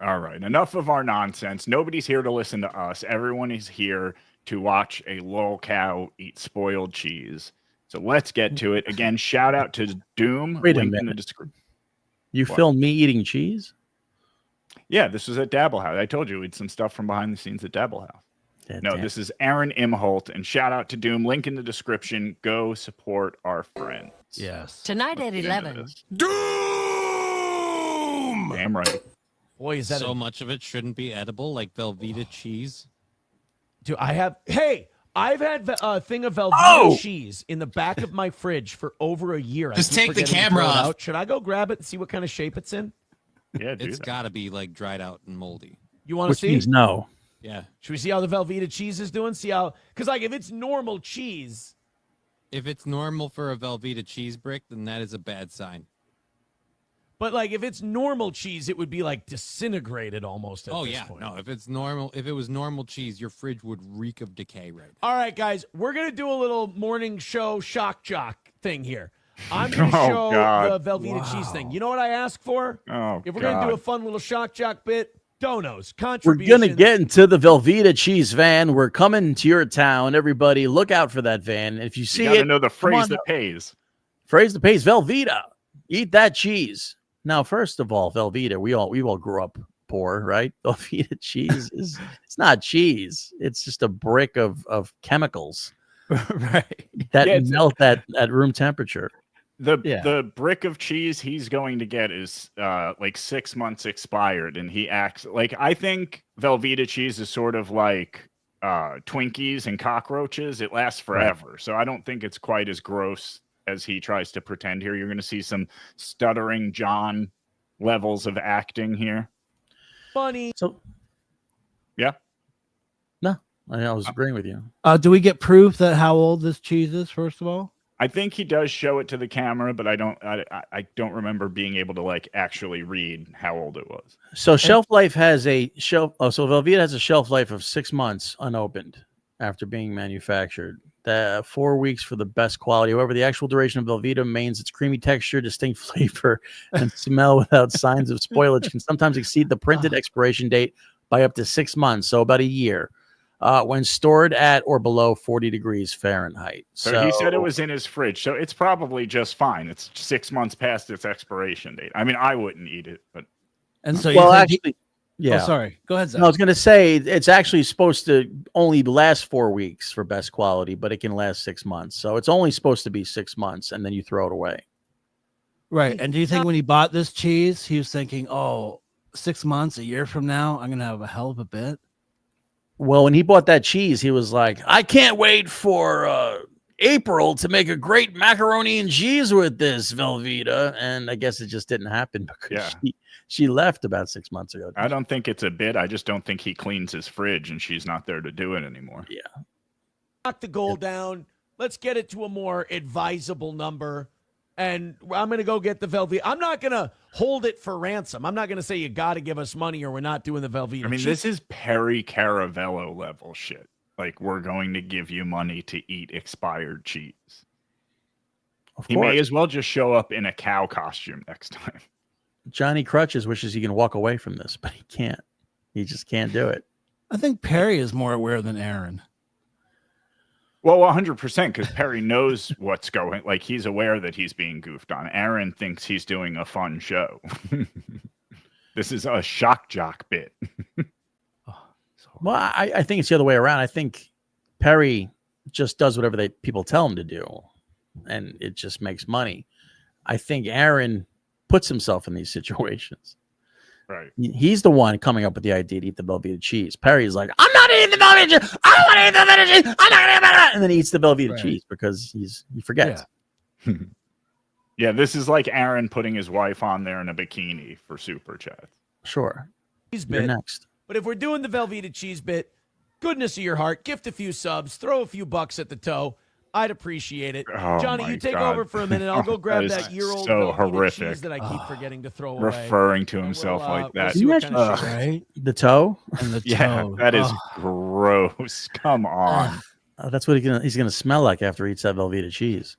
All right. Enough of our nonsense. Nobody's here to listen to us. Everyone is here to watch a LOLCOW eat spoiled cheese. So let's get to it. Again, shout out to Doom. Wait a minute. You filmed me eating cheese? Yeah, this was at Dabble House. I told you we had some stuff from behind the scenes at Dabble House. This is Aaron Imholt. And shout out to Doom. Link in the description. Go support our friends. Yes. Tonight at 11. Doom! Damn right. Boy, is that so much of it shouldn't be edible, like Velveeta cheese. Dude, I've had a thing of Velveeta cheese in the back of my fridge for over a year. Just take the camera off. Should I go grab it and see what kind of shape it's in? Yeah, it's got to be like dried out and moldy. You want to see? Means no. Yeah. Should we see how the Velveeta cheese is doing? See how? Because like if it's normal cheese, if it's normal for a Velveeta cheese brick, then that is a bad sign. But like if it's normal cheese, it would be like disintegrated almost at this point. No, if it was normal cheese, your fridge would reek of decay right now. All right, guys, we're gonna do a little morning show shock jock thing here. I'm gonna show the Velveeta cheese thing. You know what I asked for? Oh, if we're gonna do a fun little shock jock bit, Donos, We're contributions. gonna get into the Velveeta cheese van. We're coming to your town. Everybody, look out for that van. And if you see You got to it, know the come phrase on that up. pays. Phrase that pays. Velveeta. Eat that cheese. Now, first of all, Velveeta. We all grew up poor, right? Velveeta cheese it's not cheese. It's just a brick of chemicals Right. that melt at room temperature. The brick of cheese he's going to get is like 6 months expired, and he acts like, I think Velveeta cheese is sort of like Twinkies and cockroaches. It lasts forever. So I don't think it's quite as gross as he tries to pretend here. You're going to see some Stuttering John levels of acting here. Funny. So yeah. No, I was agreeing with you. Do we get proof that how old this cheese is, first of all? I think he does show it to the camera, but I don't remember being able to like actually read how old it was. So shelf life has a shelf. Oh, so Velveeta has a shelf life of 6 months unopened after being manufactured. 4 weeks for the best quality. However, the actual duration of Velveeta remains its creamy texture, distinct flavor, and smell without signs of spoilage can sometimes exceed the printed expiration date by up to 6 months, so about a year. When stored at or below 40 degrees Fahrenheit. So he said it was in his fridge, so it's probably just fine. It's 6 months past its expiration date. I mean, I wouldn't eat it, but and so actually, yeah. Oh, sorry. Go ahead, Zach. No, I was going to say it's actually supposed to only last 4 weeks for best quality, but it can last 6 months. So it's only supposed to be 6 months, and then you throw it away. Right. And do you think when he bought this cheese, he was thinking, "Oh, 6 months, a year from now, I'm gonna have a hell of a bit"? Well, when he bought that cheese, he was like, I can't wait for April to make a great macaroni and cheese with this Velveeta. And I guess it just didn't happen because she left about 6 months ago. I don't think it's a bit. I just don't think he cleans his fridge and she's not there to do it anymore. Yeah. Knock the goal down. Let's get it to a more advisable number. And I'm going to go get the Velveeta. I'm not going to hold it for ransom. I'm not going to say you got to give us money or we're not doing the Velveeta. I mean, this is Perry Caravello level shit. Like, we're going to give you money to eat expired cheese. He may as well just show up in a cow costume next time. Johnny Crutches wishes he can walk away from this, but he can't. He just can't do it. I think Perry is more aware than Aaron. Well, 100%, because Perry knows what's going. Like, he's aware that he's being goofed on. Aaron thinks he's doing a fun show. This is a shock jock bit. Well, I think it's the other way around. I think Perry just does whatever people tell him to do, and it just makes money. I think Aaron puts himself in these situations. Right. He's the one coming up with the idea to eat the Velveeta cheese. Perry's like, I'm not eating the Velveeta cheese. I don't want to eat the Velveeta cheese. I'm not going to eat that. And then he eats the Velveeta cheese because he forgets. Yeah. Yeah, this is like Aaron putting his wife on there in a bikini for super chats. Sure. You're next. But if we're doing the Velveeta cheese bit, goodness of your heart, gift a few subs, throw a few bucks at the toe. I'd appreciate it. Oh, Johnny, you take over for a minute. I'll go grab that year-old so Velveeta horrific. cheese that I keep forgetting to throw away. Referring to himself like that. We'll see what Right? The toe? And the Yeah, toe. that is gross. Come on. That's what he's gonna smell like after he eats that Velveeta cheese.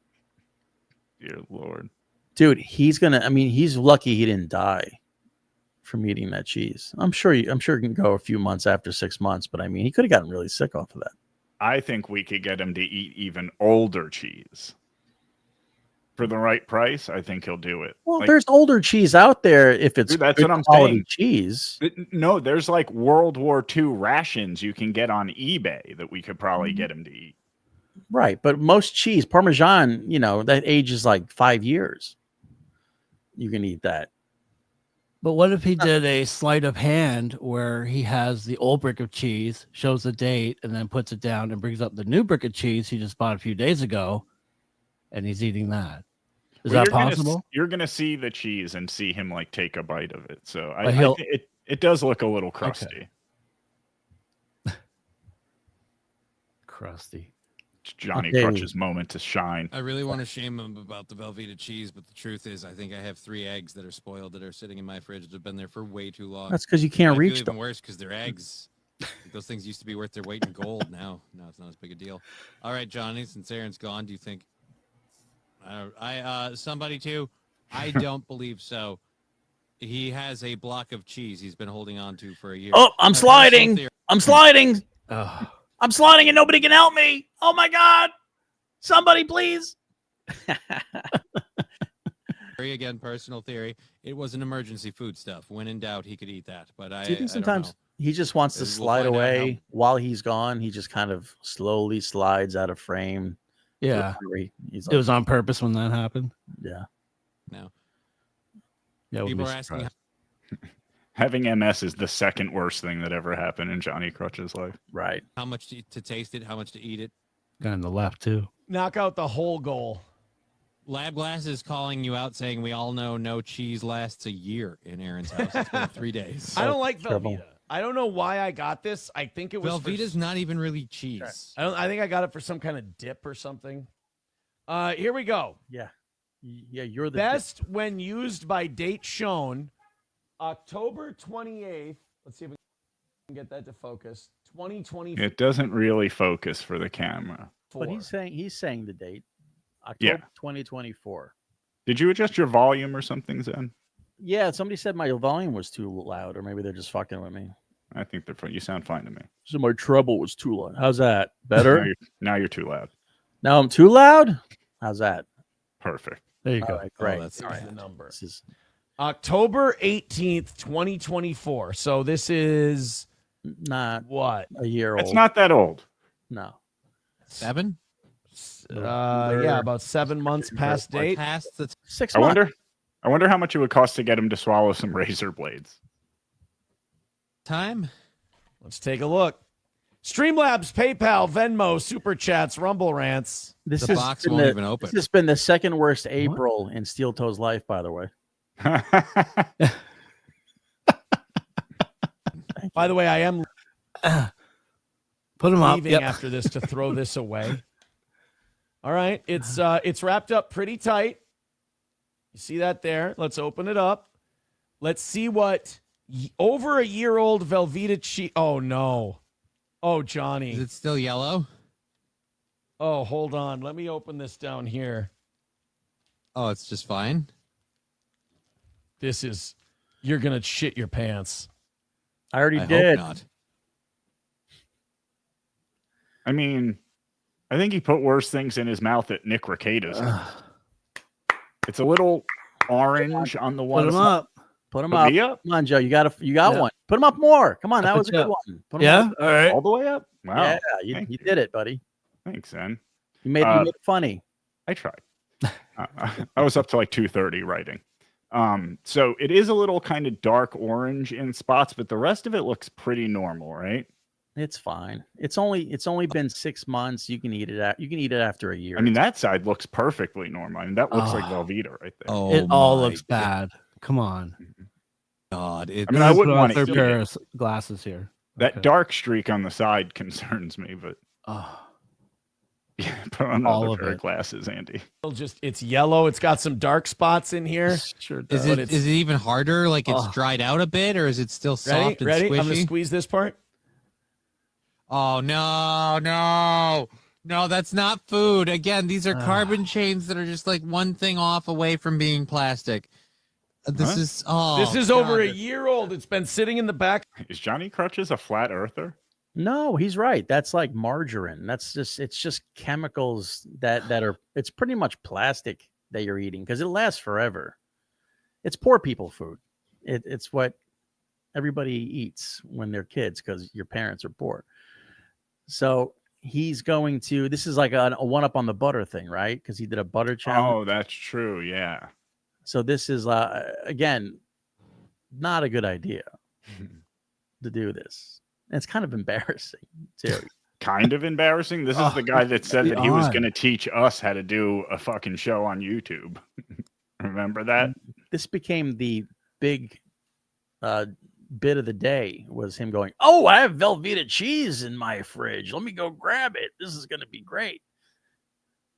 Dear Lord. Dude, he's lucky he didn't die from eating that cheese. I'm sure he can go a few months after 6 months, but I mean, he could have gotten really sick off of that. I think we could get him to eat even older cheese. For the right price, I think he'll do it. Well, there's older cheese out there if it's Dude, that's good what I'm quality saying. cheese. No, there's like World War II rations you can get on eBay that we could probably get him to eat. Right, but most cheese, Parmesan, that ages like 5 years. You can eat that. But what if he did a sleight of hand where he has the old brick of cheese, shows the date, and then puts it down and brings up the new brick of cheese he just bought a few days ago, and he's eating that? Is that possible? You're gonna see the cheese and see him like take a bite of it. So it does look a little crusty. Okay. Crusty. It's Johnny Crutch's moment to shine. I really want to shame him about the Velveeta cheese, but the truth is, I think I have 3 eggs that are spoiled that are sitting in my fridge that have been there for way too long. That's because you can't reach them. them. Even worse because they're eggs. Those things used to be worth their weight in gold. Now it's not as big a deal. All right, Johnny, since Aaron's gone, do you think somebody too? I don't believe so. He has a block of cheese he's been holding on to for a year. Oh, I'm sliding. I'm sliding. Oh. I'm sliding and nobody can help me. Oh my God. Somebody, please. Again, personal theory. It was an emergency food stuff. When in doubt, he could eat that. But Do you think I sometimes he just wants to slide away while he's gone? He just kind of slowly slides out of frame. Yeah. He's It was on purpose when that happened. Yeah. No. Yeah. People are asking. Having MS is the second worst thing that ever happened in Johnny Crutch's life. Right. How much to taste it? How much to eat it? Guy on the left too. Knock out the whole goal. Lab Glass is calling you out, saying we all know no cheese lasts a year in Aaron's house. It's been 3 days. I don't like Velveeta. I don't know why I got this. I think it was Velveeta's not even really cheese. I think I got it for some kind of dip or something. Here we go. Yeah. Yeah, you're the best when used by date shown, October 28th. Let's see if we can get that to focus. 2024. It doesn't really focus for the camera. But he's saying the date. October 2024. Did you adjust your volume or something, Zen? Yeah, somebody said my volume was too loud, or maybe they're just fucking with me. I think you sound fine to me. So my treble was too loud. How's that? Better? Now you're too loud. Now I'm too loud? How's that? Perfect. There you go. Right, great. That's the number. This is October 18th, 2024. So this is not what? A year old. It's not that old. No. 7? Yeah, about 7 months past date. Past the 6 I months. wonder how much it would cost to get him to swallow some razor blades. time. Let's take a look. Streamlabs, PayPal, Venmo, Super Chats, Rumble Rants. This The box won't even open. This has been the second worst April in Steel Toe's life, by the way. By the way, I am Put him up. leaving after this to throw this away. All right, it's wrapped up pretty tight. You see that there? Let's open it up. Let's see what over a year old Velveeta cheese. Oh no. Oh, Johnny. Is it still yellow? Oh, hold on. Let me open this down here. Oh, it's just fine. You're going to shit your pants. I already I did. hope not. I mean, I think he put worse things in his mouth at Nick Rekieta's. It's a little orange on the one Put him side. up. Put him Put up. me up? Come on, Joe. You got one. Put him up more. Come on. That was a good one. Put 'em Yeah. up. All right. All the way up? Wow. Yeah, Thank you did it, buddy. Thanks, Zen. You made it funny. I tried. I was up to like 2:30 writing. So it is a little kind of dark orange in spots, but the rest of it looks pretty normal, right? It's fine. It's only been 6 months. You can eat it. You can eat it after a year. I mean, that side looks perfectly normal. I mean, that looks like Velveeta right there. Oh, It all my looks bad. Come on. God. I mean, I wouldn't want to Third eat pair it. of glasses here. That Okay. dark streak on the side concerns me, but Oh, yeah, put on All another of pair of it. glasses, Andy. It's yellow. It's got some dark spots in here. sure Is does. it even harder? Like it's dried out a bit, or is it still soft and Ready? squishy? I'm going to squeeze this part. Oh no, that's not food. Again, these are carbon chains that are just like one thing off away from being plastic. This is This is over a year old. It's been sitting in the back. Is Johnny Crutches a flat earther? No, he's right. That's like margarine. It's just chemicals that are. It's pretty much plastic that you're eating because it lasts forever. It's poor people food. It's what everybody eats when they're kids because your parents are poor. So he's going to. This is like a one up on the butter thing, right? Because he did a butter challenge. Oh, that's true. Yeah. So this is again not a good idea to do this. And it's kind of embarrassing too. Kind of embarrassing. This is the guy that said that he was going to teach us how to do a fucking show on YouTube. Remember that? This became the big bit of the day was him going, "Oh, I have Velveeta cheese in my fridge. Let me go grab it. This is going to be great."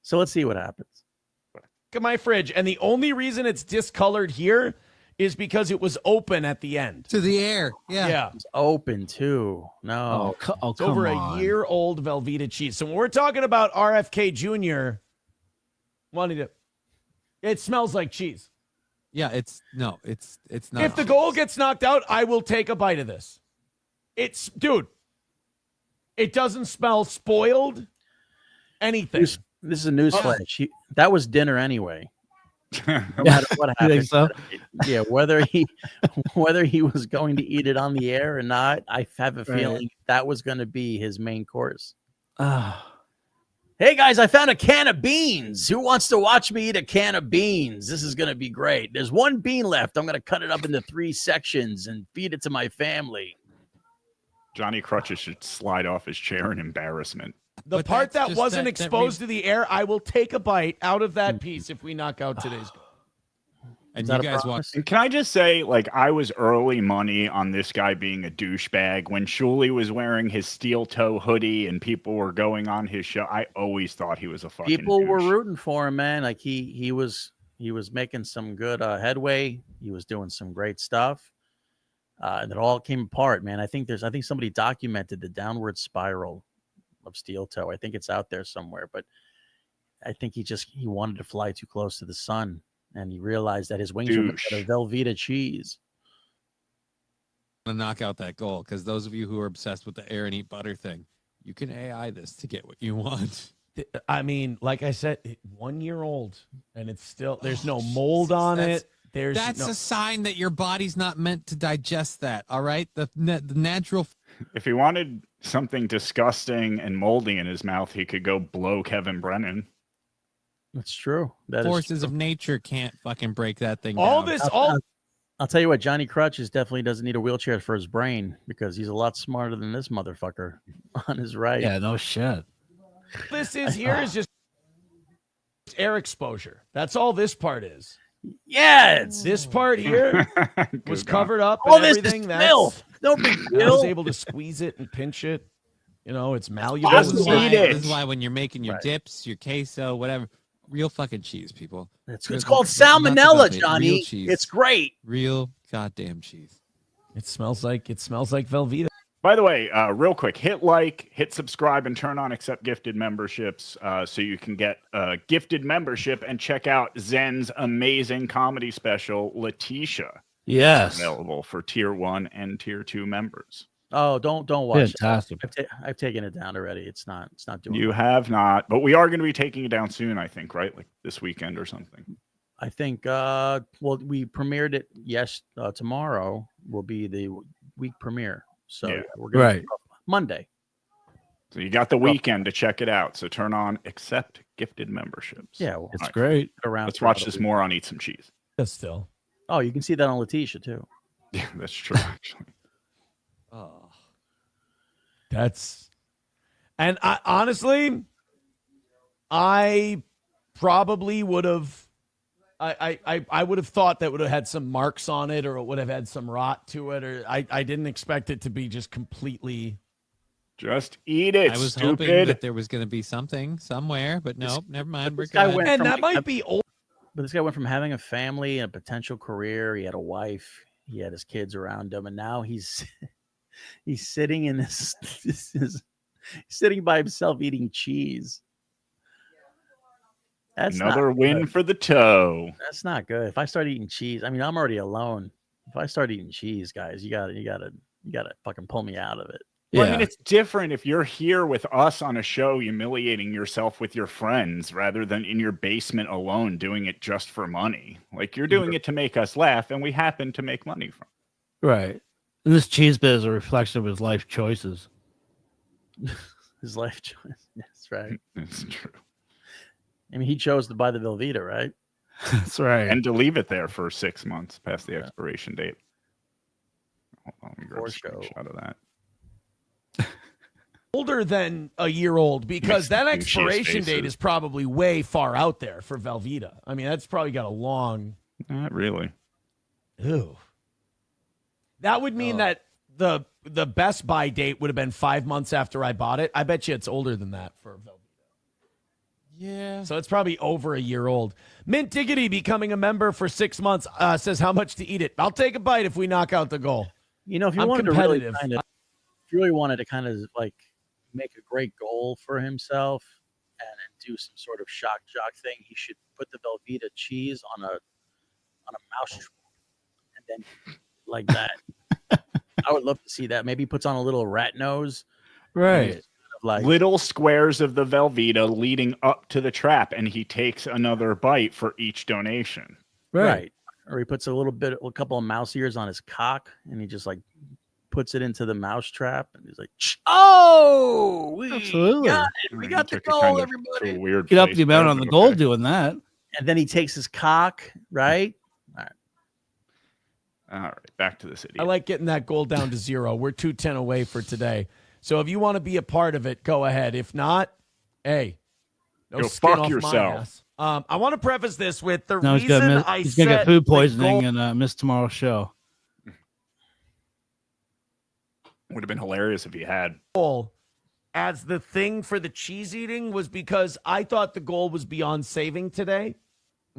So let's see what happens. Look at my fridge. And the only reason it's discolored here is because it was open at the end. to the air. Yeah. It's open too. No. It's over a year old Velveeta cheese. So when we're talking about RFK Jr. wanting to, it smells like cheese. Yeah, it's not. If the goal gets knocked out, I will take a bite of this. Dude, it doesn't smell spoiled. Anything. This is a newsflash. That was dinner anyway. No matter what You happened. think so? Yeah, whether he was going to eat it on the air or not, I have a feeling that was going to be his main course. Hey guys, I found a can of beans. Who wants to watch me eat a can of beans? This is going to be great. There's one bean left. I'm going to cut it up into 3 sections and feed it to my family. Johnny Crutches should slide off his chair in embarrassment. The part that wasn't exposed to the air, I will take a bite out of that piece if we knock out today's goal. And you guys watch. And can I just say, like, I was early money on this guy being a douchebag. When Shuli was wearing his steel toe hoodie and people were going on his show, I always thought he was a fucking People were douche. rooting for him, man. Like he was making some good headway. He was doing some great stuff. And it all came apart, man. I think somebody documented the downward spiral of steel toe. I think it's out there somewhere, but I think he wanted to fly too close to the sun, and he realized that his wings were made out of Velveeta cheese. To knock out that goal, because those of you who are obsessed with the air and eat butter thing, you can AI this to get what you want. I mean, like I said, 1 year old, and it's still there's no mold on it. That's a sign that your body's not meant to digest that. All right, the natural. If he wanted something disgusting and moldy in his mouth, he could go blow Kevin Brennan. That's true. Forces of nature can't fucking break that thing. I'll tell you what, Johnny Crutches definitely doesn't need a wheelchair for his brain, because he's a lot smarter than this motherfucker on his right. Yeah, no shit. This is just air exposure. That's all this part is. Yeah, this part here was covered up. All and this everything. is filth. No big I deal. was able to squeeze it and pinch it. You know, it's malleable. This is why when you're making your dips, your queso, whatever, real fucking cheese, people. It's called salmonella, Johnny. It's great. Real goddamn cheese. It smells like Velveeta. By the way, real quick, hit like, hit subscribe, and turn on accept gifted memberships so you can get a gifted membership and check out Zen's amazing comedy special, Letitia. Yes. Available for tier 1 and tier 2 members. Oh, don't watch Fantastic. it. I've taken it down already. It's not doing You it. have not, but we are going to be taking it down soon, I think, right? Like this weekend or something. I think well, we premiered it tomorrow will be the week premiere. So we're going to Monday. So you got the weekend to check it out. So turn on accept gifted memberships. Yeah, well, it's great. Let's watch this more on Eat Some Cheese. Still. Oh, you can see that on Letitia too. Yeah, that's true, actually. Oh, and I honestly, I probably would have. I would have thought that would have had some marks on it, or it would have had some rot to it, or I didn't expect it to be just completely. Just eat it. I was stupid. hoping that there was going to be something somewhere, but nope, never mind. We're good. And that might be old. But this guy went from having a family and a potential career. He had a wife. He had his kids around him, and now he's sitting in this sitting by himself eating cheese. That's another win for the toe. That's not good. If I start eating cheese, I mean, I'm already alone. If I start eating cheese, guys, you gotta fucking pull me out of it. Well, I mean, it's different if you're here with us on a show humiliating yourself with your friends rather than in your basement alone doing it just for money. Like, you're doing it to make us laugh, and we happen to make money from it. Right. And this cheese bit is a reflection of his life choices. His life choice. That's right. It's true. I mean, he chose to buy the Velveeta, right? That's right. And to leave it there for 6 months past the expiration date. Hold on, let me grab a screenshot of that. Older than a year old, because that expiration date is probably way far out there for Velveeta. I mean, that's probably got a long. Not really. Ew. That would mean that the Best Buy date would have been 5 months after I bought it. I bet you it's older than that for Velveeta. Yeah. So it's probably over a year old. Mint Diggity becoming a member for 6 months says how much to eat it. I'll take a bite if we knock out the goal. You know, if you wanted to really wanted to kind of like make a great goal for himself and do some sort of shock jock thing, he should put the Velveeta cheese on on a mouse trap, and then like that. I would love to see that. Maybe he puts on a little rat nose. Right. Like little squares of the Velveeta leading up to the trap, and he takes another bite for each donation. Right. Or he puts a couple of mouse ears on his cock, and he just like puts it into the mouse trap, and he's like, Oh, we Absolutely. got it. We got the Took it goal, kind of everybody. to a weird Get up place the amount there, on the but goal okay. doing that. and then he takes his cock, right? All right, back to the city. I like getting that goal down to 0. We're 210 away for today. So if you want to be a part of it, go ahead. If not, hey, no Go skin fuck off yourself. my ass. I want to preface this with the Now he's reason gonna get food poisoning and miss tomorrow's show. Would have been hilarious if he had. goal as the thing for the cheese eating was because I thought the goal was beyond saving today.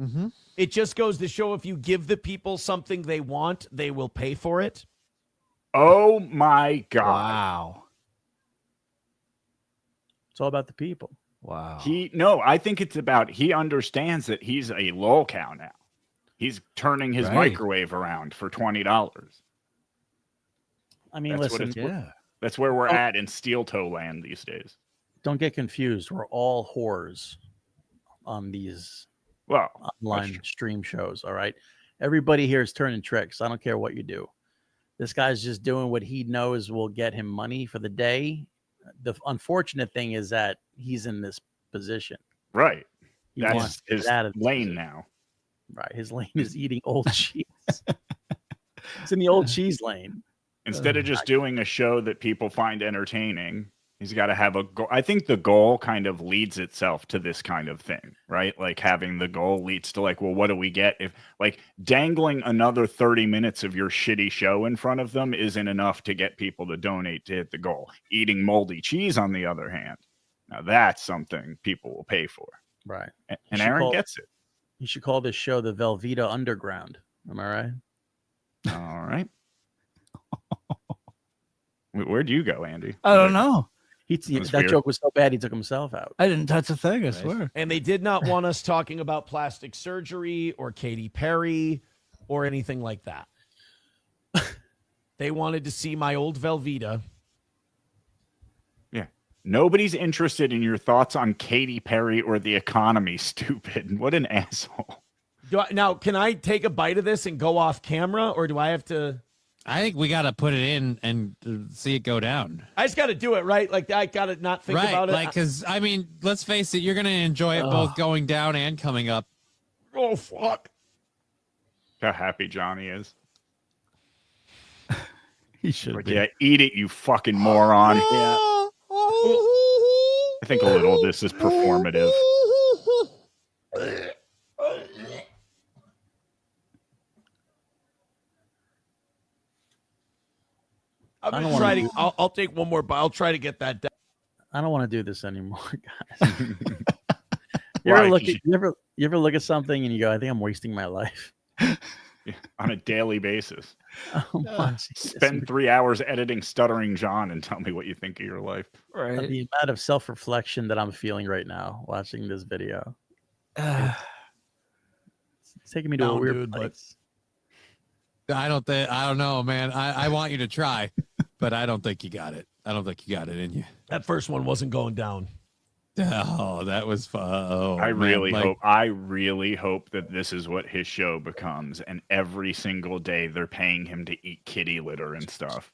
Mm-hmm. It just goes to show if you give the people something they want, they will pay for it. Oh my God. Wow. It's all about the people. Wow. I think it's about he understands that he's a LOLCOW now. He's turning his Right. microwave around for $20. I mean, That's what listen, it's- That's where we're at in steel toe land these days. don't get confused. We're all whores on these Well, online stream shows. All right. Everybody here is turning tricks. I don't care what you do. This guy's just doing what he knows will get him money for the day. The unfortunate thing is that he's in this position. right. He That's wants to get his out of this lane position. now. Right. His lane is eating old cheese. It's in the old cheese lane. Instead of just doing a show that people find entertaining, he's got to have a goal. I think the goal kind of leads itself to this kind of thing, right? Like having the goal leads to like, well, what do we get if like dangling another 30 minutes of your shitty show in front of them isn't enough to get people to donate to hit the goal. Eating moldy cheese, on the other hand, now that's something people will pay for. Right. And Aaron gets it. You should call this show the Velveeta Underground. Am I right? All right. Where'd you go, Andy? I don't know. That's That weird. joke was so bad he took himself out. I didn't touch a thing, I swear. And they did not want us talking about plastic surgery or Katy Perry or anything like that. They wanted to see my old Velveeta. Yeah. Nobody's interested in your thoughts on Katy Perry or the economy, stupid. What an asshole. Now, can I take a bite of this and go off camera, or do I have to? I think we got to put it in and see it go down. I just got to do it, right? Like, I got to not think right, about it. like, because, I mean, let's face it, you're going to enjoy it both going down and coming up. Oh, fuck. How happy Johnny is. He should Like, be. yeah, eat it, you fucking moron. Yeah. I think a little of this is performative. I'm gonna try to. I'll take one more, but I'll try to get that down. I don't want to do this anymore, guys. You ever look at something and you go, I think I'm wasting my life. Yeah, on a daily basis. Oh my Jesus. Spend 3 hours editing Stuttering John and tell me what you think of your life. Right. The amount of self-reflection that I'm feeling right now watching this video. It's taking me to a weird place. I don't know, man. I want you to try, but I don't think you got it. I don't think you got it in you. That first one wasn't going down. Oh, that was fun. Oh, I really man, hope that this is what his show becomes, and every single day they're paying him to eat kitty litter and stuff.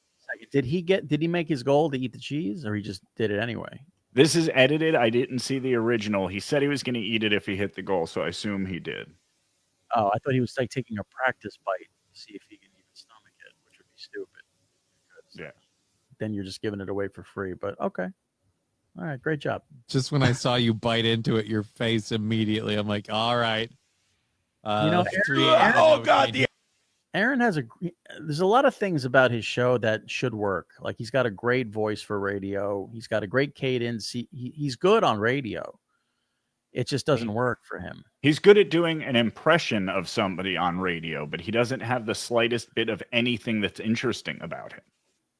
Did he make his goal to eat the cheese, or he just did it anyway? This is edited. I didn't see the original. He said he was going to eat it if he hit the goal, so I assume he did. Oh, I thought he was like taking a practice bite to see if he could even stomach it, which would be stupid. Yeah. Then you're just giving it away for free. But okay. All right, great job. Just when I saw you bite into it, your face immediately, I'm like, all right. Aaron has there's a lot of things about his show that should work. Like he's got a great voice for radio. He's got a great cadence. He's good on radio. It just doesn't work for him. He's good at doing an impression of somebody on radio, but he doesn't have the slightest bit of anything that's interesting about him.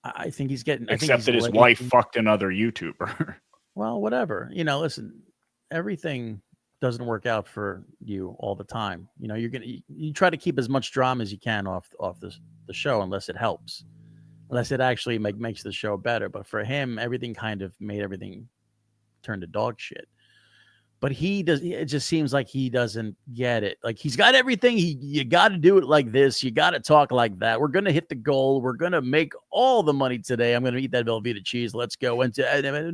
I think he's getting... Except that his wife fucked another YouTuber. Well, whatever. Listen, everything doesn't work out for you all the time. You know, you try to keep as much drama as you can off the show, unless it helps, unless it actually makes the show better. But for him, everything kind of made everything turn to dog shit. But it just seems like he doesn't get it. Like, he's got everything. You got to do it like this. You got to talk like that. We're going to hit the goal. We're going to make all the money today. I'm going to eat that Velveeta cheese. Let's go. And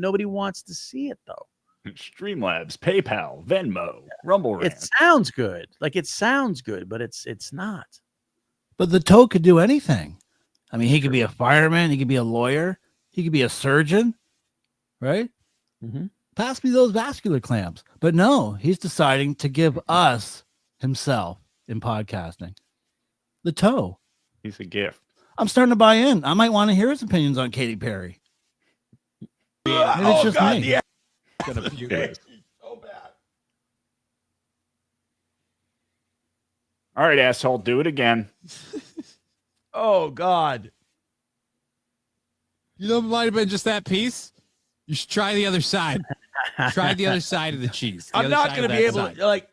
nobody wants to see it, though. Streamlabs, PayPal, Venmo, Rumble Rant. It sounds good. Like, it sounds good, but it's not. But the toe could do anything. I mean, he could be a fireman. He could be a lawyer. He could be a surgeon, right? Mm-hmm. Pass me those vascular clamps. But no, he's deciding to give us himself in podcasting. The toe. He's a gift. I'm starting to buy in. I might want to hear his opinions on Katy Perry. Maybe it's just me. Yeah. Gonna puke. It is. So bad. All right, asshole, do it again. Oh God. You know, it might have been just that piece. You should try the other side. Try the other side of the cheese. I'm not going to be able to, like,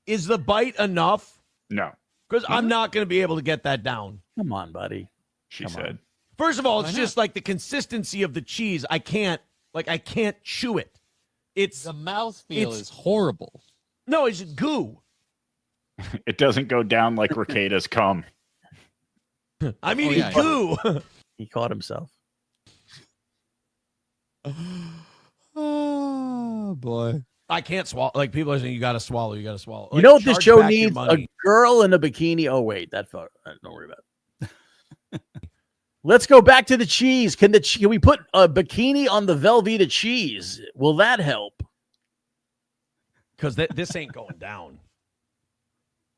is the bite enough? No. Because I'm not going to be able to get that down. Come on, buddy. She said. First of all, it's Why just like the consistency of the cheese. I can't chew it. It's the mouthfeel is horrible. No, it's goo. It doesn't go down like Ricardo's cum. I'm eating goo. He caught himself. Oh boy. I can't swallow. Like, people are saying, you got to swallow. You got to swallow. You Like, know what this charge show back your needs? money. A girl in a bikini. Oh, wait. That photo. Don't worry about it. Let's go back to the cheese. Can we put a bikini on the Velveeta cheese? Will that help? Because this ain't going down.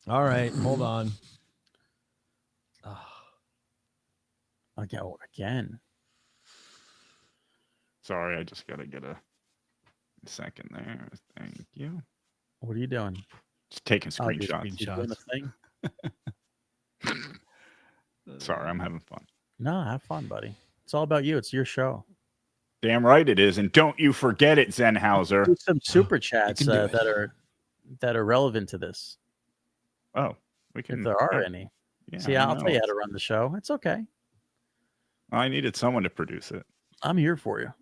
All right. Hold on. Again. Sorry, I just got to get a second there. Thank you. What are you doing? Just taking You're screenshots. doing a thing? Sorry, I'm having fun. No, have fun, buddy. It's all about you. It's your show. Damn right it is. And don't you forget it, Zenhauser. Do some super chats that are relevant to this. Oh, we can. If there are any. Yeah, See, I'll tell you how to run the show. It's okay. I needed someone to produce it. I'm here for you.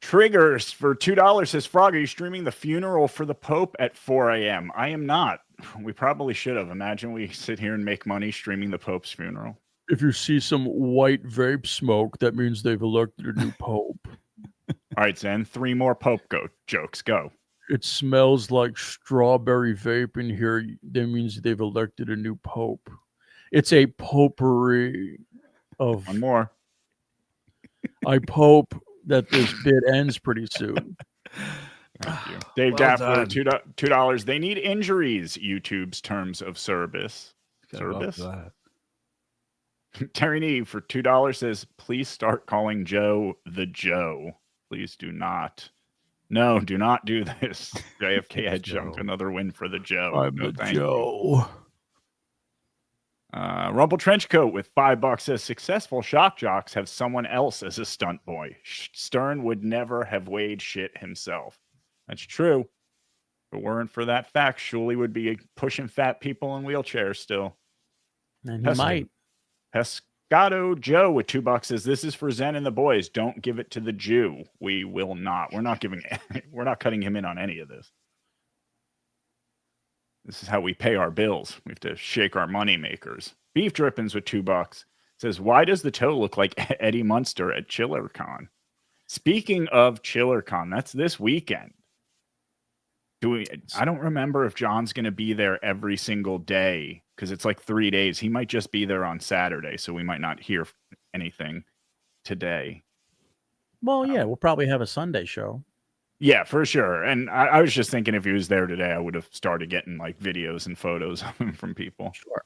Triggers for $2 says, Frog, are you streaming the funeral for the Pope at 4 a.m.? I am not. We probably should have. Imagine we sit here and make money streaming the Pope's funeral. If you see some white vape smoke, that means they've elected a new pope. All right, Zen, 3 more Pope jokes. Go. It smells like strawberry vape in here. That means they've elected a new pope. It's a potpourri of... One more. I hope that this bit ends pretty soon. Thank you. Dave Dapper, $2. They need injuries, YouTube's terms of service. Service? Terry Nee for $2 says, please start calling Joe the Joe. Please do not. No, do not do this. JFK head jump. Another win for the Joe. I'm the Joe. Rumble Trenchcoat with $5 says, successful shock jocks have someone else as a stunt boy. Stern would never have weighed shit himself. That's true. If it weren't for that fact, Shuli would be pushing fat people in wheelchairs still. And he might. Pescado Joe with $2 says, this is for Zen and the boys. Don't give it to the Jew. We will not. We're not cutting him in on any of this. This is how we pay our bills. We have to shake our money makers. Beef Drippins with $2 says, why does the toe look like Eddie Munster at ChillerCon? Speaking of ChillerCon, that's this weekend. I don't remember if John's going to be there every single day because it's like 3 days. He might just be there on Saturday, so we might not hear anything today. Well, yeah, we'll probably have a Sunday show. Yeah, for sure. And I was just thinking if he was there today, I would have started getting like videos and photos of him from people. Sure.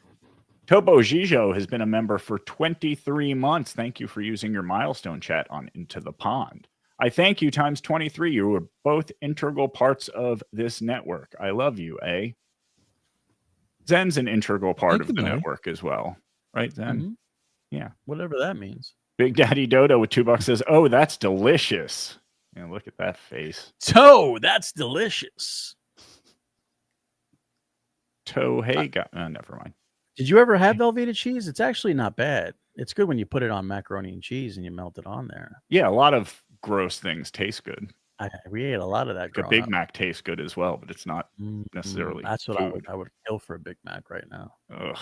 Topo Gijo has been a member for 23 months. Thank you for using your milestone chat on Into the Pond. I thank you times 23. You were both integral parts of this network. I love you, eh? Zen's an integral part of the network as well. Right, Zen? Mm-hmm. Yeah. Whatever that means. Big Daddy Dodo with $2 says, oh, that's delicious. Yeah, look at that face. So that's delicious. Tohei got. Never mind. Did you ever have Velveeta cheese? It's actually not bad. It's good when you put it on macaroni and cheese and you melt it on there. Yeah, a lot of gross things taste good. We ate a lot of that. A Big Mac tastes good as well, but it's not necessarily. That's what food. I would kill for a Big Mac right now. Ugh.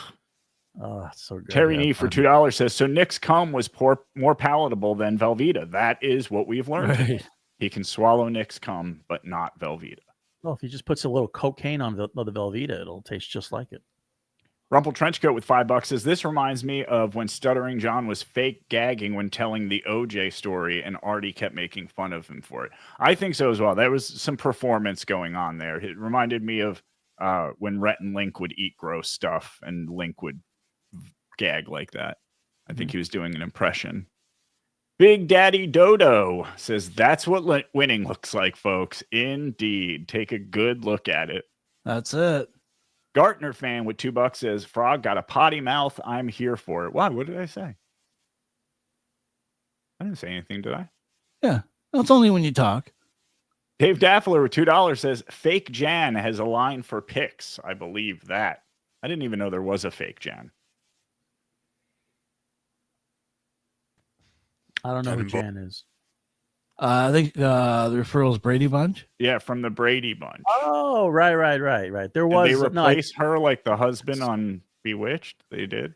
Oh, it's so good. Terry Nee for $2 says, so Nick's cum was more palatable than Velveeta. That is what we've learned. Right. He can swallow Nick's cum, but not Velveeta. Well, if he just puts a little cocaine on the Velveeta, it'll taste just like it. Rumple Trenchcoat with $5 says, this reminds me of when Stuttering John was fake gagging when telling the OJ story and Artie kept making fun of him for it. I think so as well. There was some performance going on there. It reminded me of when Rhett and Link would eat gross stuff and Link would gag like that. I think he was doing an impression. Big Daddy Dodo says, that's what winning looks like, folks. Indeed. Take a good look at it. That's it. Gartner fan with $2 says, Frog got a potty mouth. I'm here for it. Why? What did I say? I didn't say anything, did I? Yeah. It's only when you talk. Dave Daffler with $2 says, fake Jan has a line for pics. I believe that. I didn't even know there was a fake Jan. I don't know who Jan is. I think the referral is Brady Bunch. Yeah, from the Brady Bunch. Oh, right. There was did they replace her like the husband on Bewitched? They did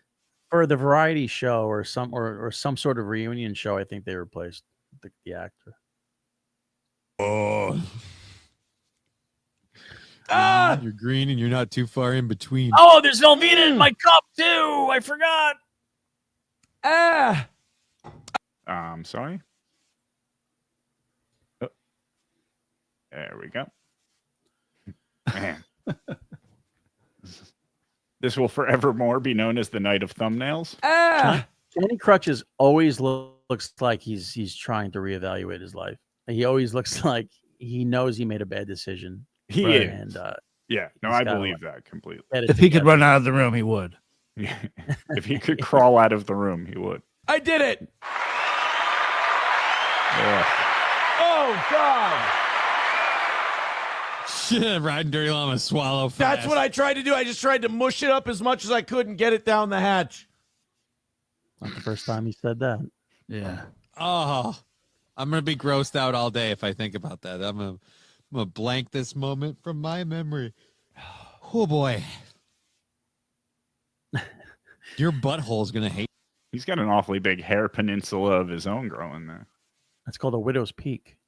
for the variety show or some sort of reunion show. I think they replaced the actor. Oh, you're green and you're not too far in between. Oh, there's Velveeta in my cup too. I forgot. I'm sorry. Oh. There we go. Man. This will forevermore be known as the night of thumbnails. Johnny Crutches always looks like he's trying to reevaluate his life. He always looks like he knows he made a bad decision. He is. And, yeah, no, I believe that completely. If he could run out of the room, he would. If he could crawl out of the room, he would. I did it. Yeah. Oh, God. Shit, riding dirty llama, swallow fast. That's what I tried to do. I just tried to mush it up as much as I could and get it down the hatch. Not the first time he said that. Yeah. Oh, I'm going to be grossed out all day if I think about that. I'm going to blank this moment from my memory. Oh, boy. Your butthole's going to hate. He's got an awfully big hair peninsula of his own growing there. That's called a widow's peak.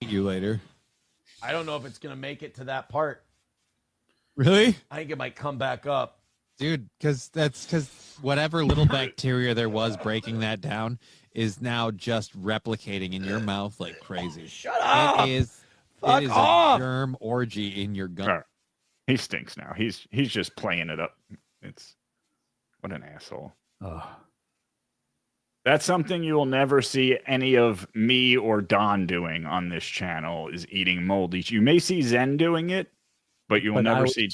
You later. I don't know if it's going to make it to that part. Really? I think it might come back up. Dude, because whatever little bacteria there was breaking that down is now just replicating in your mouth like crazy. Shut up! It is off. A germ orgy in your gut. Right. He stinks now. He's just playing it up. What an asshole. Oh. That's something you will never see any of me or Don doing on this channel is eating moldy. You may see Zen doing it, but you will never see.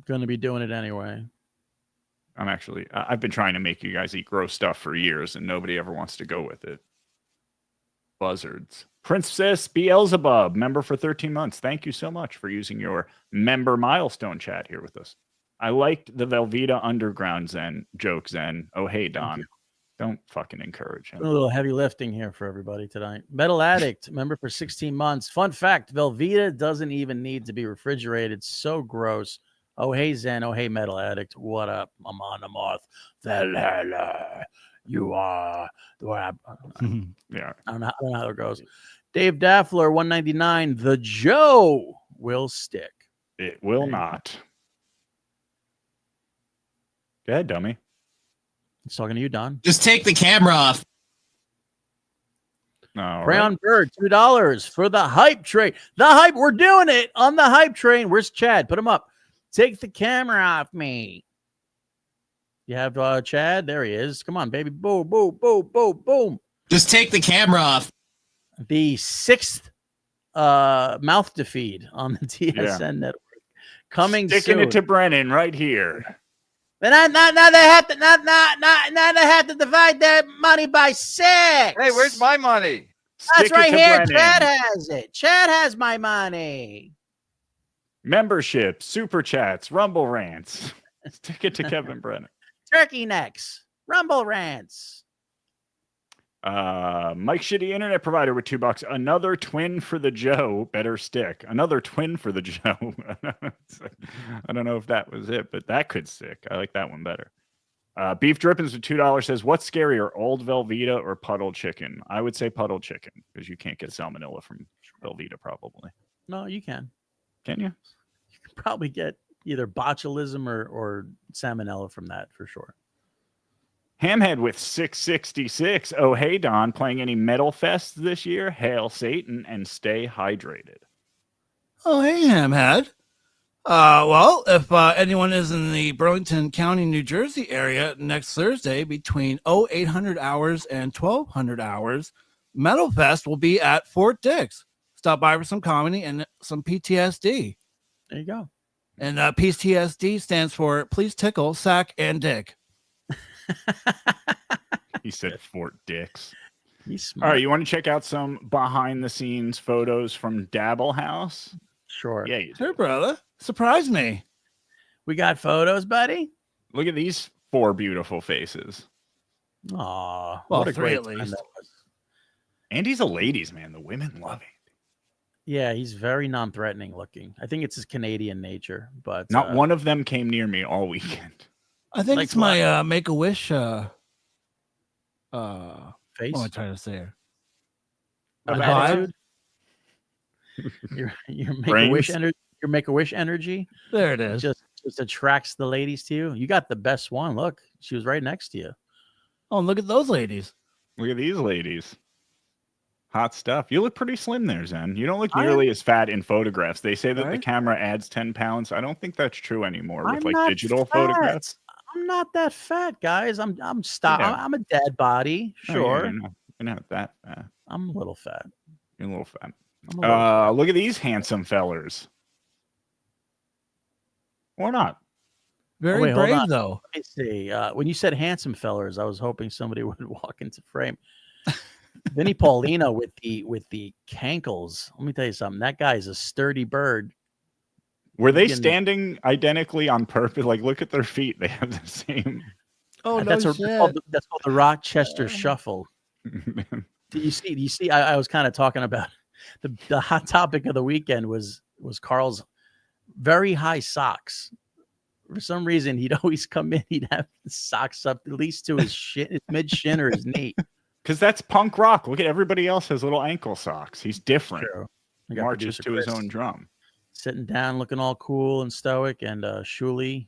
Going to be doing it anyway. I've been trying to make you guys eat gross stuff for years and nobody ever wants to go with it. Buzzards. Princess Beelzebub, member for 13 months. Thank you so much for using your member milestone chat here with us. I liked the Velveeta Underground Zen joke, Zen. Oh, hey, Don. Don't fucking encourage him. A little heavy lifting here for everybody tonight. Metal Addict, member for 16 months. Fun fact, Velveeta doesn't even need to be refrigerated. So gross. Oh, hey, Zen. Oh, hey, Metal Addict. What up? I'm on the moth. Valhalla. You are. Yeah. I don't know how it goes. Dave Daffler, 199. The Joe will stick. It will not. Go ahead, dummy. He's talking to you, Don. Just take the camera off. Brown Bird, $2 for the hype train. The hype. We're doing it on the hype train. Where's Chad? Put him up. Take the camera off me. You have Chad? There he is. Come on, baby. Boom, boom, boom, boom, boom. Just take the camera off. The 6th mouth to feed on the TSN network. Coming Sticking soon. it to Brennan right here. But now they have to now they have to divide their money by 6. Hey, where's my money? That's Stick it right to here. Brennan. Chad has it. Chad has my money. Membership, super chats, Rumble rants. Stick it to Kevin Brennan. Turkey necks, Rumble rants. Mike Shitty Internet Provider with $2. Another twin for the Joe. Better stick. Another twin for the Joe. I don't know if that was it, but that could stick. I like that one better. Beef Drippins with $2 says, what's scarier, old Velveeta or puddle chicken? I would say puddle chicken because you can't get salmonella from Velveeta probably. No, you can. Can you? You can probably get either botulism or salmonella from that for sure. Hamhead with 666. Oh, hey, Don, playing any Metal Fests this year? Hail Satan and stay hydrated. Oh, hey, Hamhead. Well, if anyone is in the Burlington County, New Jersey area next Thursday between 0800 hours and 1200 hours, Metal Fest will be at Fort Dix. Stop by for some comedy and some PTSD. There you go. And PTSD stands for Please Tickle, Sack, and Dick. He said Fort Dix. He's smart. All right, you want to check out some behind-the-scenes photos from Dabble House? Sure. Yeah, you do. Sure, brother. Surprise me. We got photos, buddy. Look at these 4 beautiful faces. Aw. Well, what a 3 great at time least. that was. Andy's a ladies' man. The women love it. Yeah, he's very non-threatening looking. I think it's his Canadian nature, but Not one of them came near me all weekend. I think Like it's my Make-A-Wish face. what am I trying to say here? Attitude? Your Make-A-Wish Brains? energy. Your Make-A-Wish energy There it is. just attracts the ladies to you. You got the best one. Look, she was right next to you. Oh, look at those ladies. Look at these ladies. Hot stuff. You look pretty slim there, Zen. You don't look nearly as fat in photographs. They say that the Right? camera adds 10 pounds. I don't think that's true anymore with I'm like not digital fat. photographs. I'm not that fat, guys. I'm Yeah. I'm a dead body. Oh, yeah, Sure. you're not that fat. I'm a little fat. You're a little fat. I'm a little fat. Look at these handsome fellers. Or not. Very wait, hold brave, on. though. Let me see. When you said handsome fellers, I was hoping somebody would walk into frame. Vinny Paulino with the cankles. Let me tell you something. That guy's a sturdy bird. Were they Freaking- standing identically on purpose? Like, look at their feet. They have the same. Oh, no that's shit. that's called the Rochester Shuffle. Do you see? I was kind of talking about the hot topic of the weekend was Karl's very high socks. For some reason, he'd always come in. He'd have the socks up at least to his shin, his mid shin or his knee. Because that's punk rock. Look at everybody else has little ankle socks. He's different. True. I got Marches producer to his Chris own drum. sitting down, looking all cool and stoic, and Shuli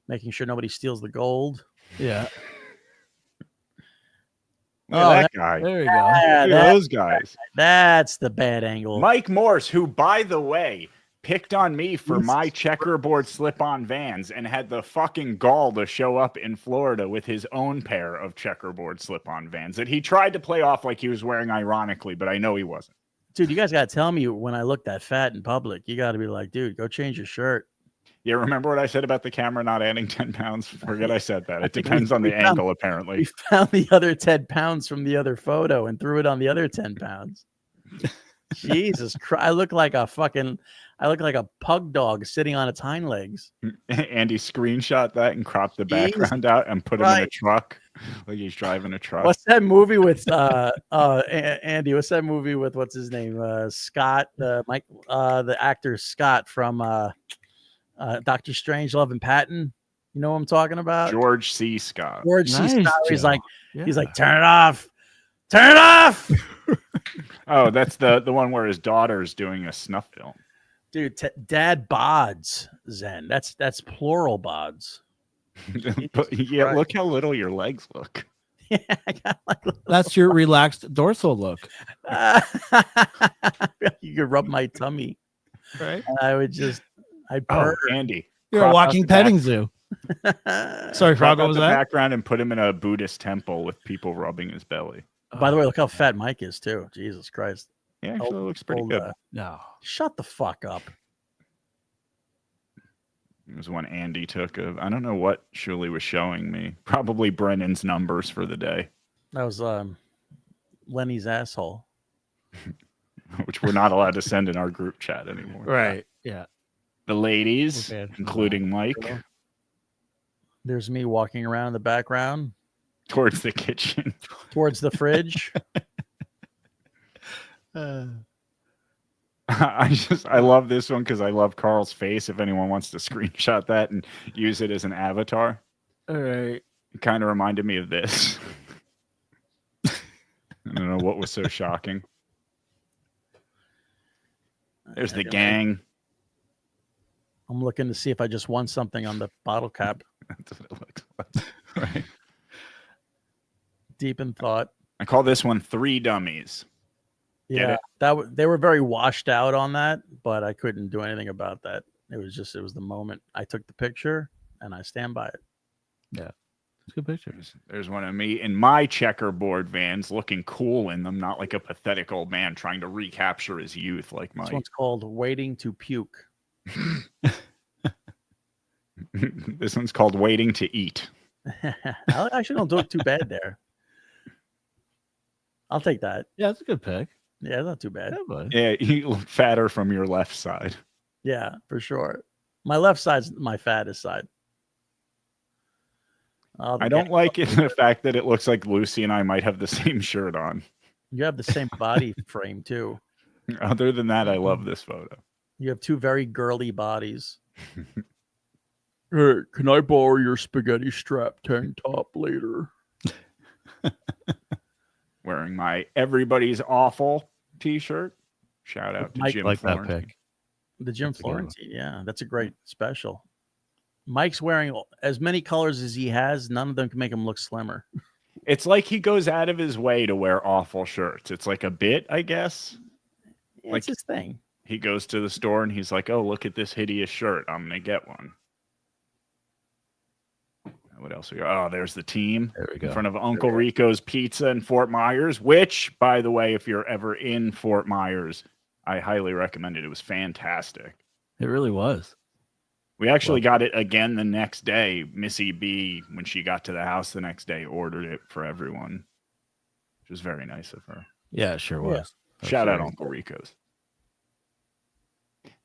making sure nobody steals the gold. Yeah. Look at that guy. There you go. Yeah, Look at those guys. That's the bad angle. Mike Morse, who, by the way, picked on me for my checkerboard slip-on Vans and had the fucking gall to show up in Florida with his own pair of checkerboard slip-on Vans that he tried to play off like he was wearing ironically, but I know he wasn't. Dude, you guys got to tell me when I look that fat in public. You got to be like, dude, go change your shirt. Yeah, remember what I said about the camera not adding 10 pounds? Forget I said that. It think depends on we the found- angle, apparently. We found the other 10 pounds from the other photo and threw it on the other 10 pounds. Jesus Christ. I look like a pug dog sitting on its hind legs. Andy screenshot that and cropped the background out and put him in a truck. Like he's driving a truck. What's that movie with Andy? What's that movie with what's his name? Scott, the actor Scott from Doctor Strange, Love and Patton. You know what I'm talking about? George C. Scott. George C. Nice, Scott. He's Joe. like, he's like, turn it off. Turn it off. Oh, that's the one where his daughter's doing a snuff film. Dude, dad bods, Zen. That's plural bods. But yeah, look how little your legs look. Yeah, I got like That's your relaxed dorsal look. you could rub my tummy. Right. And I'd Oh, purr. Andy. You're a crop out walking the back- petting zoo. Sorry, crop Frog, what out was the that? background and put him in a Buddhist temple with people rubbing his belly. By the way, look how fat Mike is too. Jesus Christ. Yeah, actually looks pretty good. No. Shut the fuck up. It was one Andy took of. I don't know what Shuli was showing me. Probably Brennan's numbers for the day, That was Lenny's asshole. which we're not allowed to send in our group chat anymore. Right. Yeah. the ladies, Okay. including Mike, There's me walking around in the background towards the kitchen. towards the fridge. I love this one because I love Karl's face. If anyone wants to screenshot that and use it as an avatar, All right. it kind of reminded me of this. I don't know what was so shocking. There's the gang. I'm looking to see if I just won something on the bottle cap. That's what it looks like. Right. Deep in thought. I call this one Three Dummies. Yeah, they were very washed out on that, but I couldn't do anything about that. It was the moment. I took the picture and I stand by it. Yeah. It's a good picture. There's one of me in my checkerboard Vans looking cool in them, not like a pathetic old man trying to recapture his youth like Mike. This one's called Waiting to Puke. This one's called Waiting to Eat. I actually don't look too bad there. I'll take that. Yeah, it's a good pick. Yeah, not too bad. Yeah, bud. Yeah, you look fatter from your left side. Yeah, for sure. My left side's my fattest side. I don't like it, the fact that it looks like Lucy and I might have the same shirt on. You have the same body frame too. Other than that, I love this photo. You have two very girly bodies. Hey, can I borrow your spaghetti strap tank top later? Wearing my Everybody's Awful t-shirt. Shout out to Mike, Jim like that Florentine. pick. The Jim That's a good one. Florentine. Yeah, that's a great special. Mike's wearing as many colors as he has. None of them can make him look slimmer. It's like he goes out of his way to wear awful shirts. It's like a bit, I guess. Yeah, Like- it's his thing. He goes to the store and he's like, oh, look at this hideous shirt. I'm going to get one. What else we got? Oh, there's the team There we go. in front of Uncle Rico's Pizza in Fort Myers, which, by the way, if you're ever in Fort Myers, I highly recommend it. It was fantastic. It really was. We actually got it again the next day. Missy B, when she got to the house the next day, ordered it for everyone, which was very nice of her. Yeah, it sure was. That's Shout out very Uncle Rico's.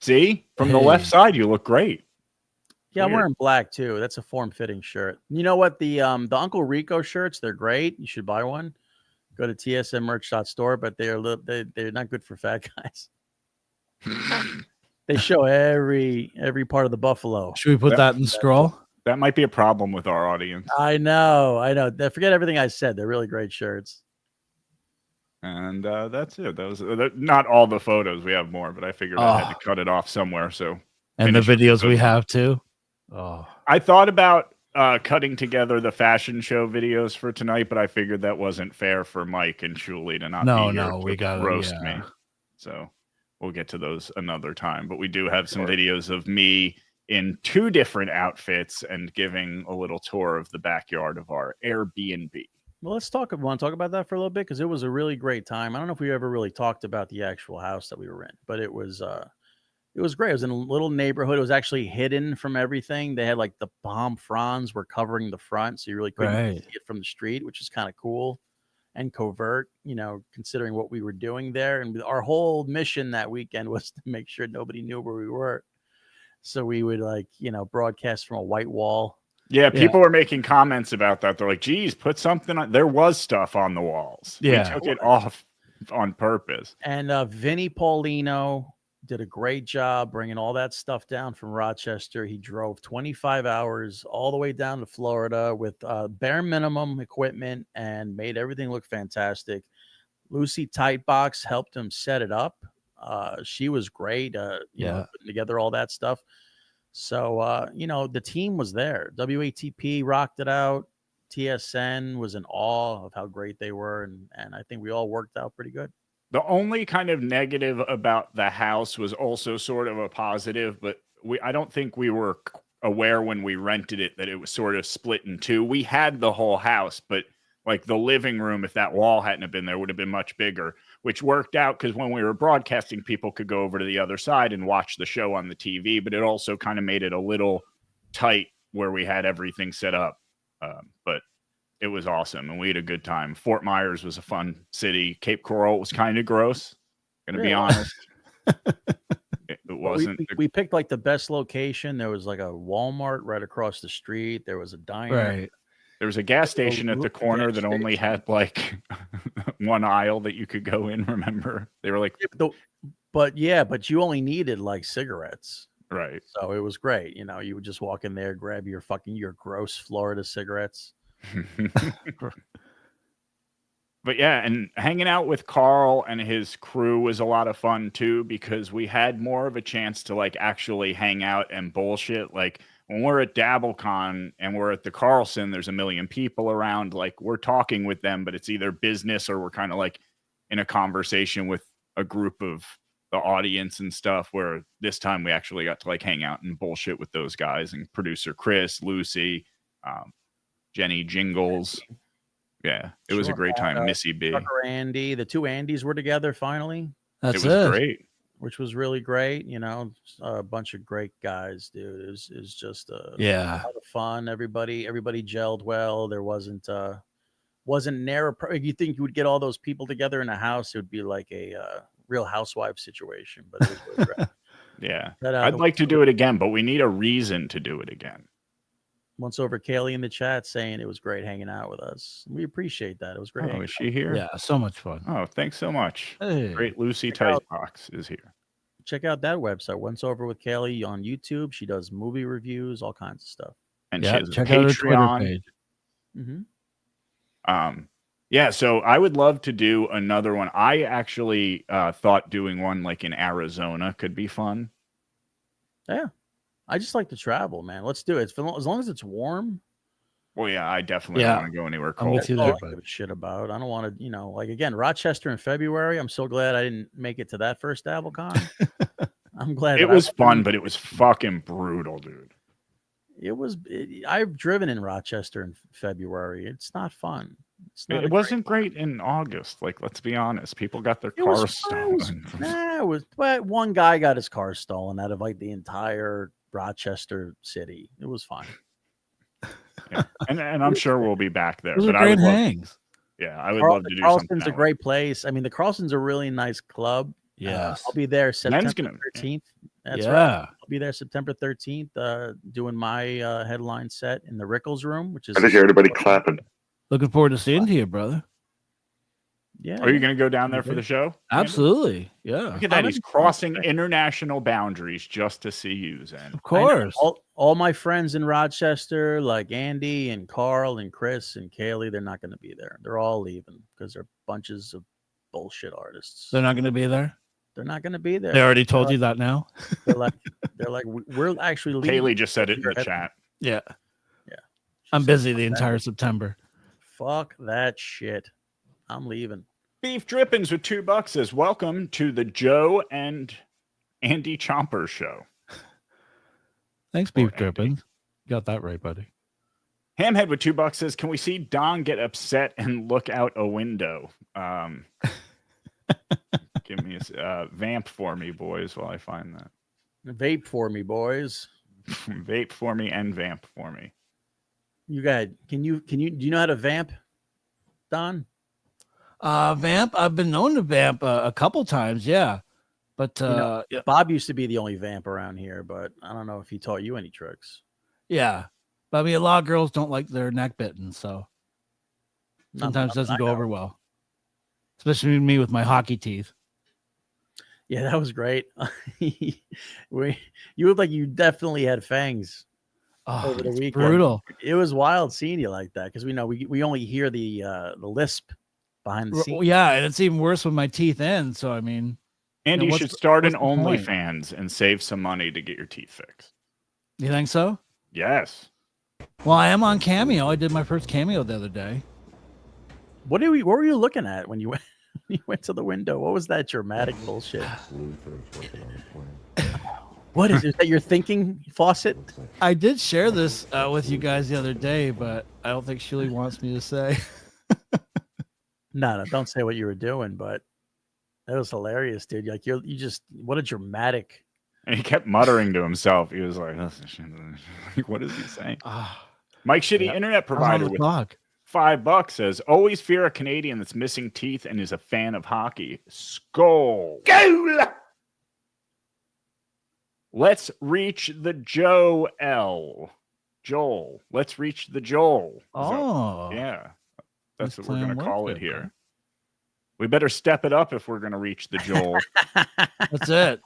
See, from the left side, you look great. Yeah, I'm Weird. wearing black too. That's a form-fitting shirt. You know what? The Uncle Rico shirts, they're great. You should buy one. Go to tsmmerch.store, but they're not good for fat guys. They show every part of the buffalo. Should we put that in the scroll? That might be a problem with our audience. I know. Forget everything I said. They're really great shirts. And that's it. That was not all the photos. We have more, but I figured I had to cut it off somewhere. So, And the finish videos it. we have too. Oh, I thought about cutting together the fashion show videos for tonight, but I figured that wasn't fair for Mike and Shuli to not be here no, to we got roast me. So we'll get to those another time. But we do have some videos of me in two different outfits and giving a little tour of the backyard of our Airbnb. Well, let's talk. Want to talk about that for a little bit because it was a really great time. I don't know if we ever really talked about the actual house that we were in, but it was great. It was in a little neighborhood. It was actually hidden from everything. They had like the palm fronds were covering the front, so you really couldn't see it from the street, which is kind of cool and covert, considering what we were doing there. And our whole mission that weekend was to make sure nobody knew where we were. So we would broadcast from a white wall. Yeah, people were making comments about that. They're like, geez, put something on. There was stuff on the walls. Yeah. We took it off on purpose. And Vinny Paulino did a great job bringing all that stuff down from Rochester. He drove 25 hours all the way down to Florida with bare minimum equipment and made everything look fantastic. Lucy Tightbox helped him set it up. She was great, putting together all that stuff. So, the team was there. WATP rocked it out. TSN was in awe of how great they were. And I think we all worked out pretty good. The only kind of negative about the house was also sort of a positive, but I don't think we were aware when we rented it that it was sort of split in two. We had the whole house, but like the living room, if that wall hadn't have been there, would have been much bigger, which worked out because when we were broadcasting, people could go over to the other side and watch the show on the TV, but it also kind of made it a little tight where we had everything set up. But it was awesome, and we had a good time. Fort Myers was a fun city. Cape Coral was kind of gross. Gonna be honest. It wasn't. We picked like the best location. There was like a Walmart right across the street. There was a diner. Right. There was a gas station at the corner that only had like one aisle that you could go in. Remember, they were like, but you only needed like cigarettes, right? So it was great. You know, you would just walk in there, grab your gross Florida cigarettes. But yeah, and hanging out with Karl and his crew was a lot of fun too, because we had more of a chance to like actually hang out and bullshit. Like when we're at DabbleCon and we're at the Carlson, there's a million people around. Like we're talking with them, but it's either business or we're kind of like in a conversation with a group of the audience and stuff. Where this time we actually got to like hang out and bullshit with those guys and producer Chris, Lucy, Jenny Jingles. Yeah, it was a great time. Missy B. Tucker, Andy, the two Andys were together finally. It was great. Which was really great. You know, a bunch of great guys, dude. It was just a lot of fun. Everybody gelled well. There wasn't narrow. You think you would get all those people together in a house, it would be like a Real Housewives situation. But it was really great. Yeah, I'd like to do it again, but we need a reason to do it again. Once over Kaylee in the chat saying it was great hanging out with us. We appreciate that. It was great. Oh, is she here? Yeah, so much fun. Oh, thanks so much. Hey. Great Lucy Ticebox is here. Check out that website. Once over with Kaylee on YouTube. She does movie reviews, all kinds of stuff. And she has check a out her Twitter Patreon. page. Mm-hmm. Yeah, so I would love to do another one. I actually thought doing one like in Arizona could be fun. Yeah. I just like to travel, man. Let's do it. As long as it's warm. Well, yeah, I definitely don't want to go anywhere cold. That's all I give a shit about. I don't want to, like again, Rochester in February. I'm so glad I didn't make it to that first DabbleCon. I'm glad it was fun, but it was fucking brutal, dude. I've driven in Rochester in February. It's not fun. It wasn't great in August. Like, let's be honest. People got their cars stolen. But one guy got his car stolen out of like the entire Rochester city. It was fine. Yeah. And I'm sure we'll be back there. But I would love, I would love to do Carlson's something. A great place. I mean, the Carlson's a really nice club. Yes. I'll be there September 13th. That's right. I'll be there September 13th doing my headline set in the Rickles room, which is I just hear everybody clapping. Looking forward to seeing you, brother. Yeah. Are you going to go down there for the show? Absolutely. Yeah. Look at that. He's crossing international boundaries just to see you, Zen. Of course. All my friends in Rochester, like Andy and Karl and Chris and Kaylee, they're not going to be there. They're all leaving because they're bunches of bullshit artists. They're not going to be there? They're not going to be there. They already told you that now? They're like, we're actually leaving. Kaylee just said it in the chat. Yeah. Yeah. I'm busy the entire September. Fuck that shit. I'm leaving. Beef Drippings with $2 says, welcome to the Joe and Andy Chomper show. Thanks, Beef Drippings. Got that right, buddy. Hamhead with $2 says, can we see Don get upset and look out a window? Give me a vamp for me, boys, while I find that. Vape for me, boys. Vape for me and vamp for me. You guys, do you know how to vamp, Don? Vamp. I've been known to vamp a couple times. Yeah. But Bob used to be the only vamp around here, but I don't know if he taught you any tricks. Yeah. But I mean, a lot of girls don't like their neck bitten. So sometimes doesn't go over well, especially me with my hockey teeth. Yeah, that was great. You look like you definitely had fangs. Over the weekend. Brutal. It was wild seeing you like that because we know we only hear the lisp behind the scenes. Yeah, and it's even worse with my teeth in. So I mean, Andy, you should start an OnlyFans and save some money to get your teeth fixed. You think so? Yes. Well, I am on Cameo. I did my first Cameo the other day. What were you looking at when you went? You went to the window. What was that dramatic bullshit? What is it? Is that your thinking faucet? I did share this with you guys the other day, but I don't think Shuli wants me to say. No, don't say what you were doing, but that was hilarious, dude. Like you just what a dramatic. And he kept muttering to himself. He was like, what is he saying? Mike Shitty, internet provider with $5 says, always fear a Canadian that's missing teeth and is a fan of hockey. Skull. Goal! Let's reach the Joel. Let's reach the Joel. Oh, Yeah. That's Nice what we're going plan to work call there, it here. bud. We better step it up if we're going to reach the Joel. That's it.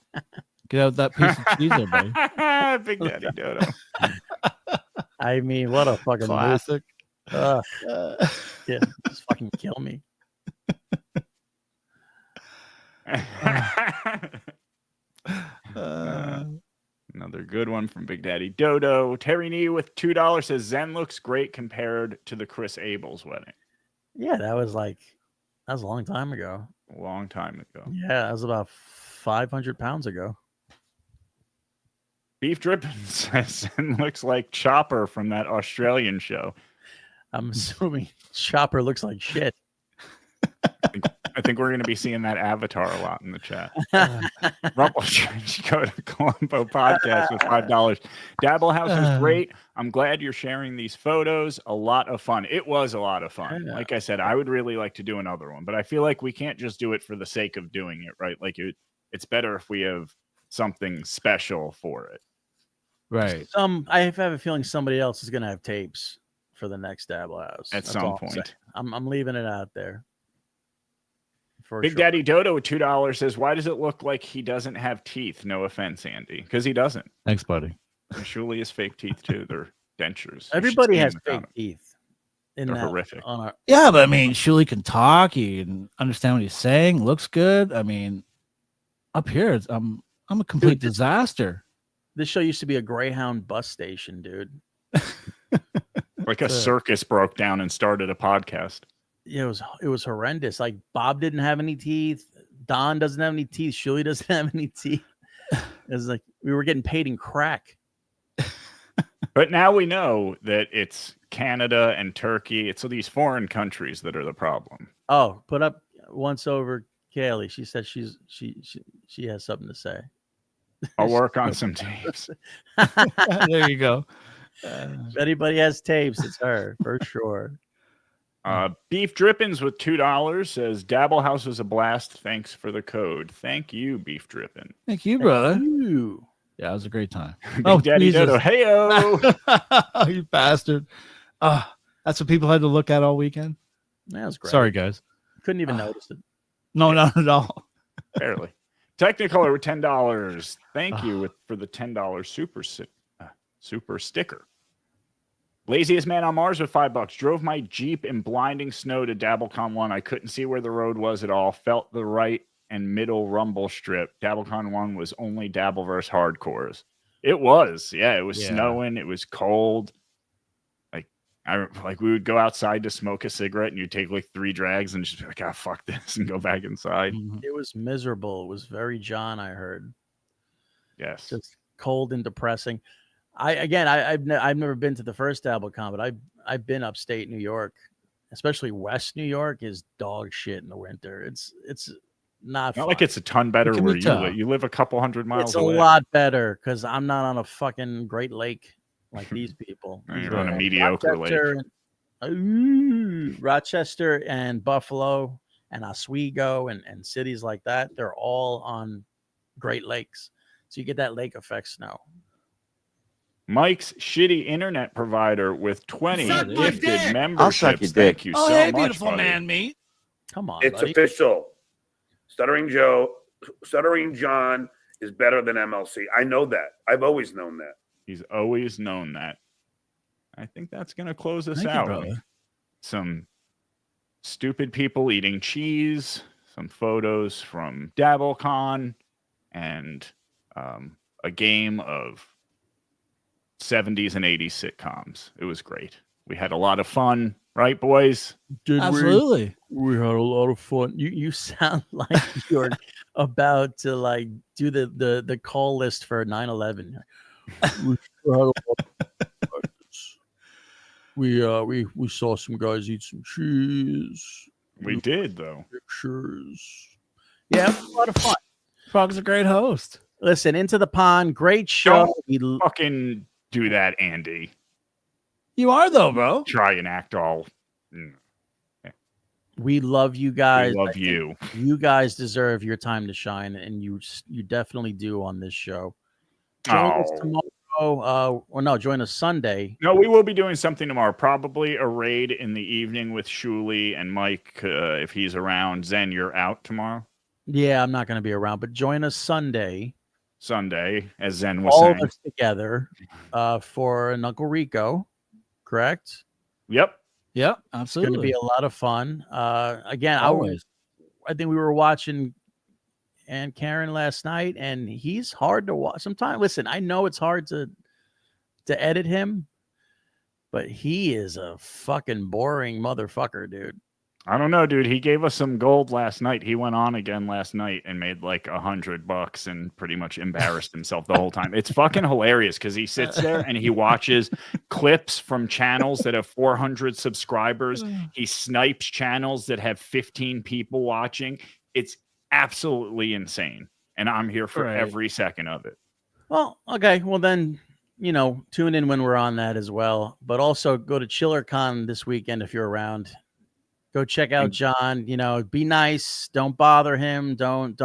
Get out that piece of cheese there, buddy. Big Daddy Dodo. I mean, what a fucking Classic. yeah, just fucking kill me. Another good one from Big Daddy Dodo. Terry Nee with $2 says Zen looks great compared to the Chris Abel's wedding. Yeah, that was a long time ago. A long time ago. Yeah, that was about 500 pounds ago. Beef Drippin says Zen looks like Chopper from that Australian show. I'm assuming Chopper looks like shit. I think we're going to be seeing that avatar a lot in the chat. Rumble Strange, go to Columbo Podcast with $5. Dabblehouse was great. I'm glad you're sharing these photos. A lot of fun. It was a lot of fun. Like I said, I would really like to do another one, but I feel like we can't just do it for the sake of doing it, right? Like it's better if we have something special for it. Right. I have a feeling somebody else is going to have tapes for the next Dabble House. At some point. I'm leaving it out there. Big Daddy Dodo with $2 says, why does it look like he doesn't have teeth? No offense, Andy. Because he doesn't. Thanks, buddy. Shuli has fake teeth too. They're dentures. Everybody has fake teeth. They're horrific. Yeah, but I mean, Shuli can talk. He can understand what he's saying. Looks good. I mean, up here, I'm a complete disaster. This show used to be a Greyhound bus station, dude. Like a circus broke down and started a podcast. Yeah, it was horrendous. Like Bob didn't have any teeth. Don doesn't have any teeth. Shuli doesn't have any teeth. It was like we were getting paid in crack. But now we know that it's Canada and Turkey. It's these foreign countries that are the problem. Oh, put up once over Kaylee. She said she has something to say. I'll work on some tapes. There you go. If anybody has tapes, it's her for sure. Beef Drippins with $2 says Dabble House was a blast. Thanks for the code. Thank you, Beef Drippin. Thank you, brother. Ooh. Yeah, it was a great time. Big Daddy Dodo. Heyo. You bastard. That's what people had to look at all weekend. That was great. Sorry, guys. Couldn't even notice it. No, not at all. Barely. Technicolor with $10. Thank you for the $10 super sticker. Laziest Man on Mars with $5. Drove my Jeep in blinding snow to DabbleCon 1. I couldn't see where the road was at all. Felt the right and middle rumble strip. DabbleCon 1 was only Dabbleverse hardcores. It was. Yeah, it was snowing. It was cold. We would go outside to smoke a cigarette and you'd take like 3 drags and just be like, fuck this, and go back inside. It was miserable. It was very John, I heard. Yes. Just cold and depressing. I've never been to the first DabbleCon, but I've been upstate New York, especially West New York is dog shit in the winter. It's not fun. Like it's a ton better where you live. You live a couple hundred miles away. It's a lot better because I'm not on a fucking Great Lake like these people. You're on a mediocre lake. Rochester and Buffalo and Oswego and cities like that, they're all on Great Lakes. So you get that lake effect snow. Mike's shitty internet provider with 20 gifted memberships. I'll suck your dick. Thank you so much, beautiful buddy. man, meat. Come on, It's buddy. official. Stuttering John is better than MLC. I know that. I've always known that. He's always known that. I think that's going to close us Thank you, out. brother. Some stupid people eating cheese, some photos from DabbleCon, and a game of 70s and 80s sitcoms. It was great. We had a lot of fun, right, boys? Absolutely. We had a lot of fun. You sound like you're about to like do the call list for 9/11. We saw some guys eat some cheese. We did, though. Pictures. Yeah, it was a lot of fun. Frog's a great host. Listen, Into the Pond, great show. Don't fucking do that, Andy. You are though, bro. Try and act all. We love you guys. We love you. You guys deserve your time to shine, and you definitely do on this show. Join us tomorrow. Or no, join us Sunday. No, we will be doing something tomorrow. Probably a raid in the evening with Shuli and Mike if he's around. Zen, you're out tomorrow? Yeah, I'm not going to be around, but join us Sunday, as Zen was all saying. of us together for an Uncle Rico, correct? Yep, Yep, It's absolutely. going to be a lot of fun. Again, Always. I think we were watching and Karen last night, and he's hard to watch. Sometimes, listen, I know it's hard to edit him, but he is a fucking boring motherfucker, dude. I don't know, dude. He gave us some gold last night. He went on again last night and made like $100 and pretty much embarrassed himself the whole time. It's fucking hilarious because he sits there and he watches clips from channels that have 400 subscribers. He snipes channels that have 15 people watching. It's absolutely insane. And I'm here for every second of it. Well, okay. Well, then, tune in when we're on that as well. But also go to ChillerCon this weekend if you're around. Go check out John. Be nice. Don't bother him. Don't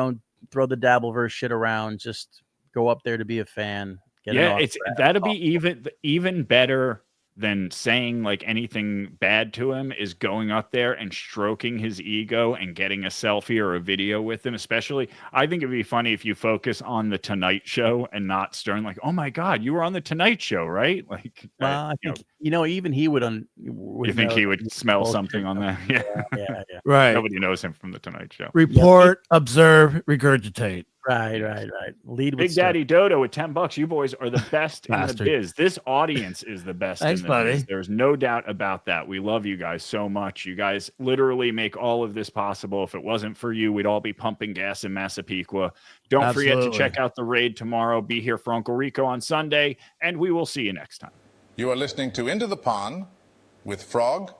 throw the Dabbleverse shit around. Just go up there to be a fan. That'll be even better than saying like anything bad to him is going up there and stroking his ego and getting a selfie or a video with him. Especially, I think it'd be funny if you focus on the Tonight Show and not Stern. Like, oh my God, you were on the Tonight Show, right? Like, I think even he would. You think he would smell something on that? Yeah. Right. Nobody knows him from the Tonight Show. Report, observe, regurgitate. Right. Lead with Big Daddy Dodo at $10. You boys are the best in the biz. This audience is the best. Thanks, in the buddy. biz. There's no doubt about that. We love you guys so much. You guys literally make all of this possible. If it wasn't for you, we'd all be pumping gas in Massapequa. Don't forget to check out the raid tomorrow. Be here for Uncle Rico on Sunday, and we will see you next time. You are listening to Into the Pond with Frog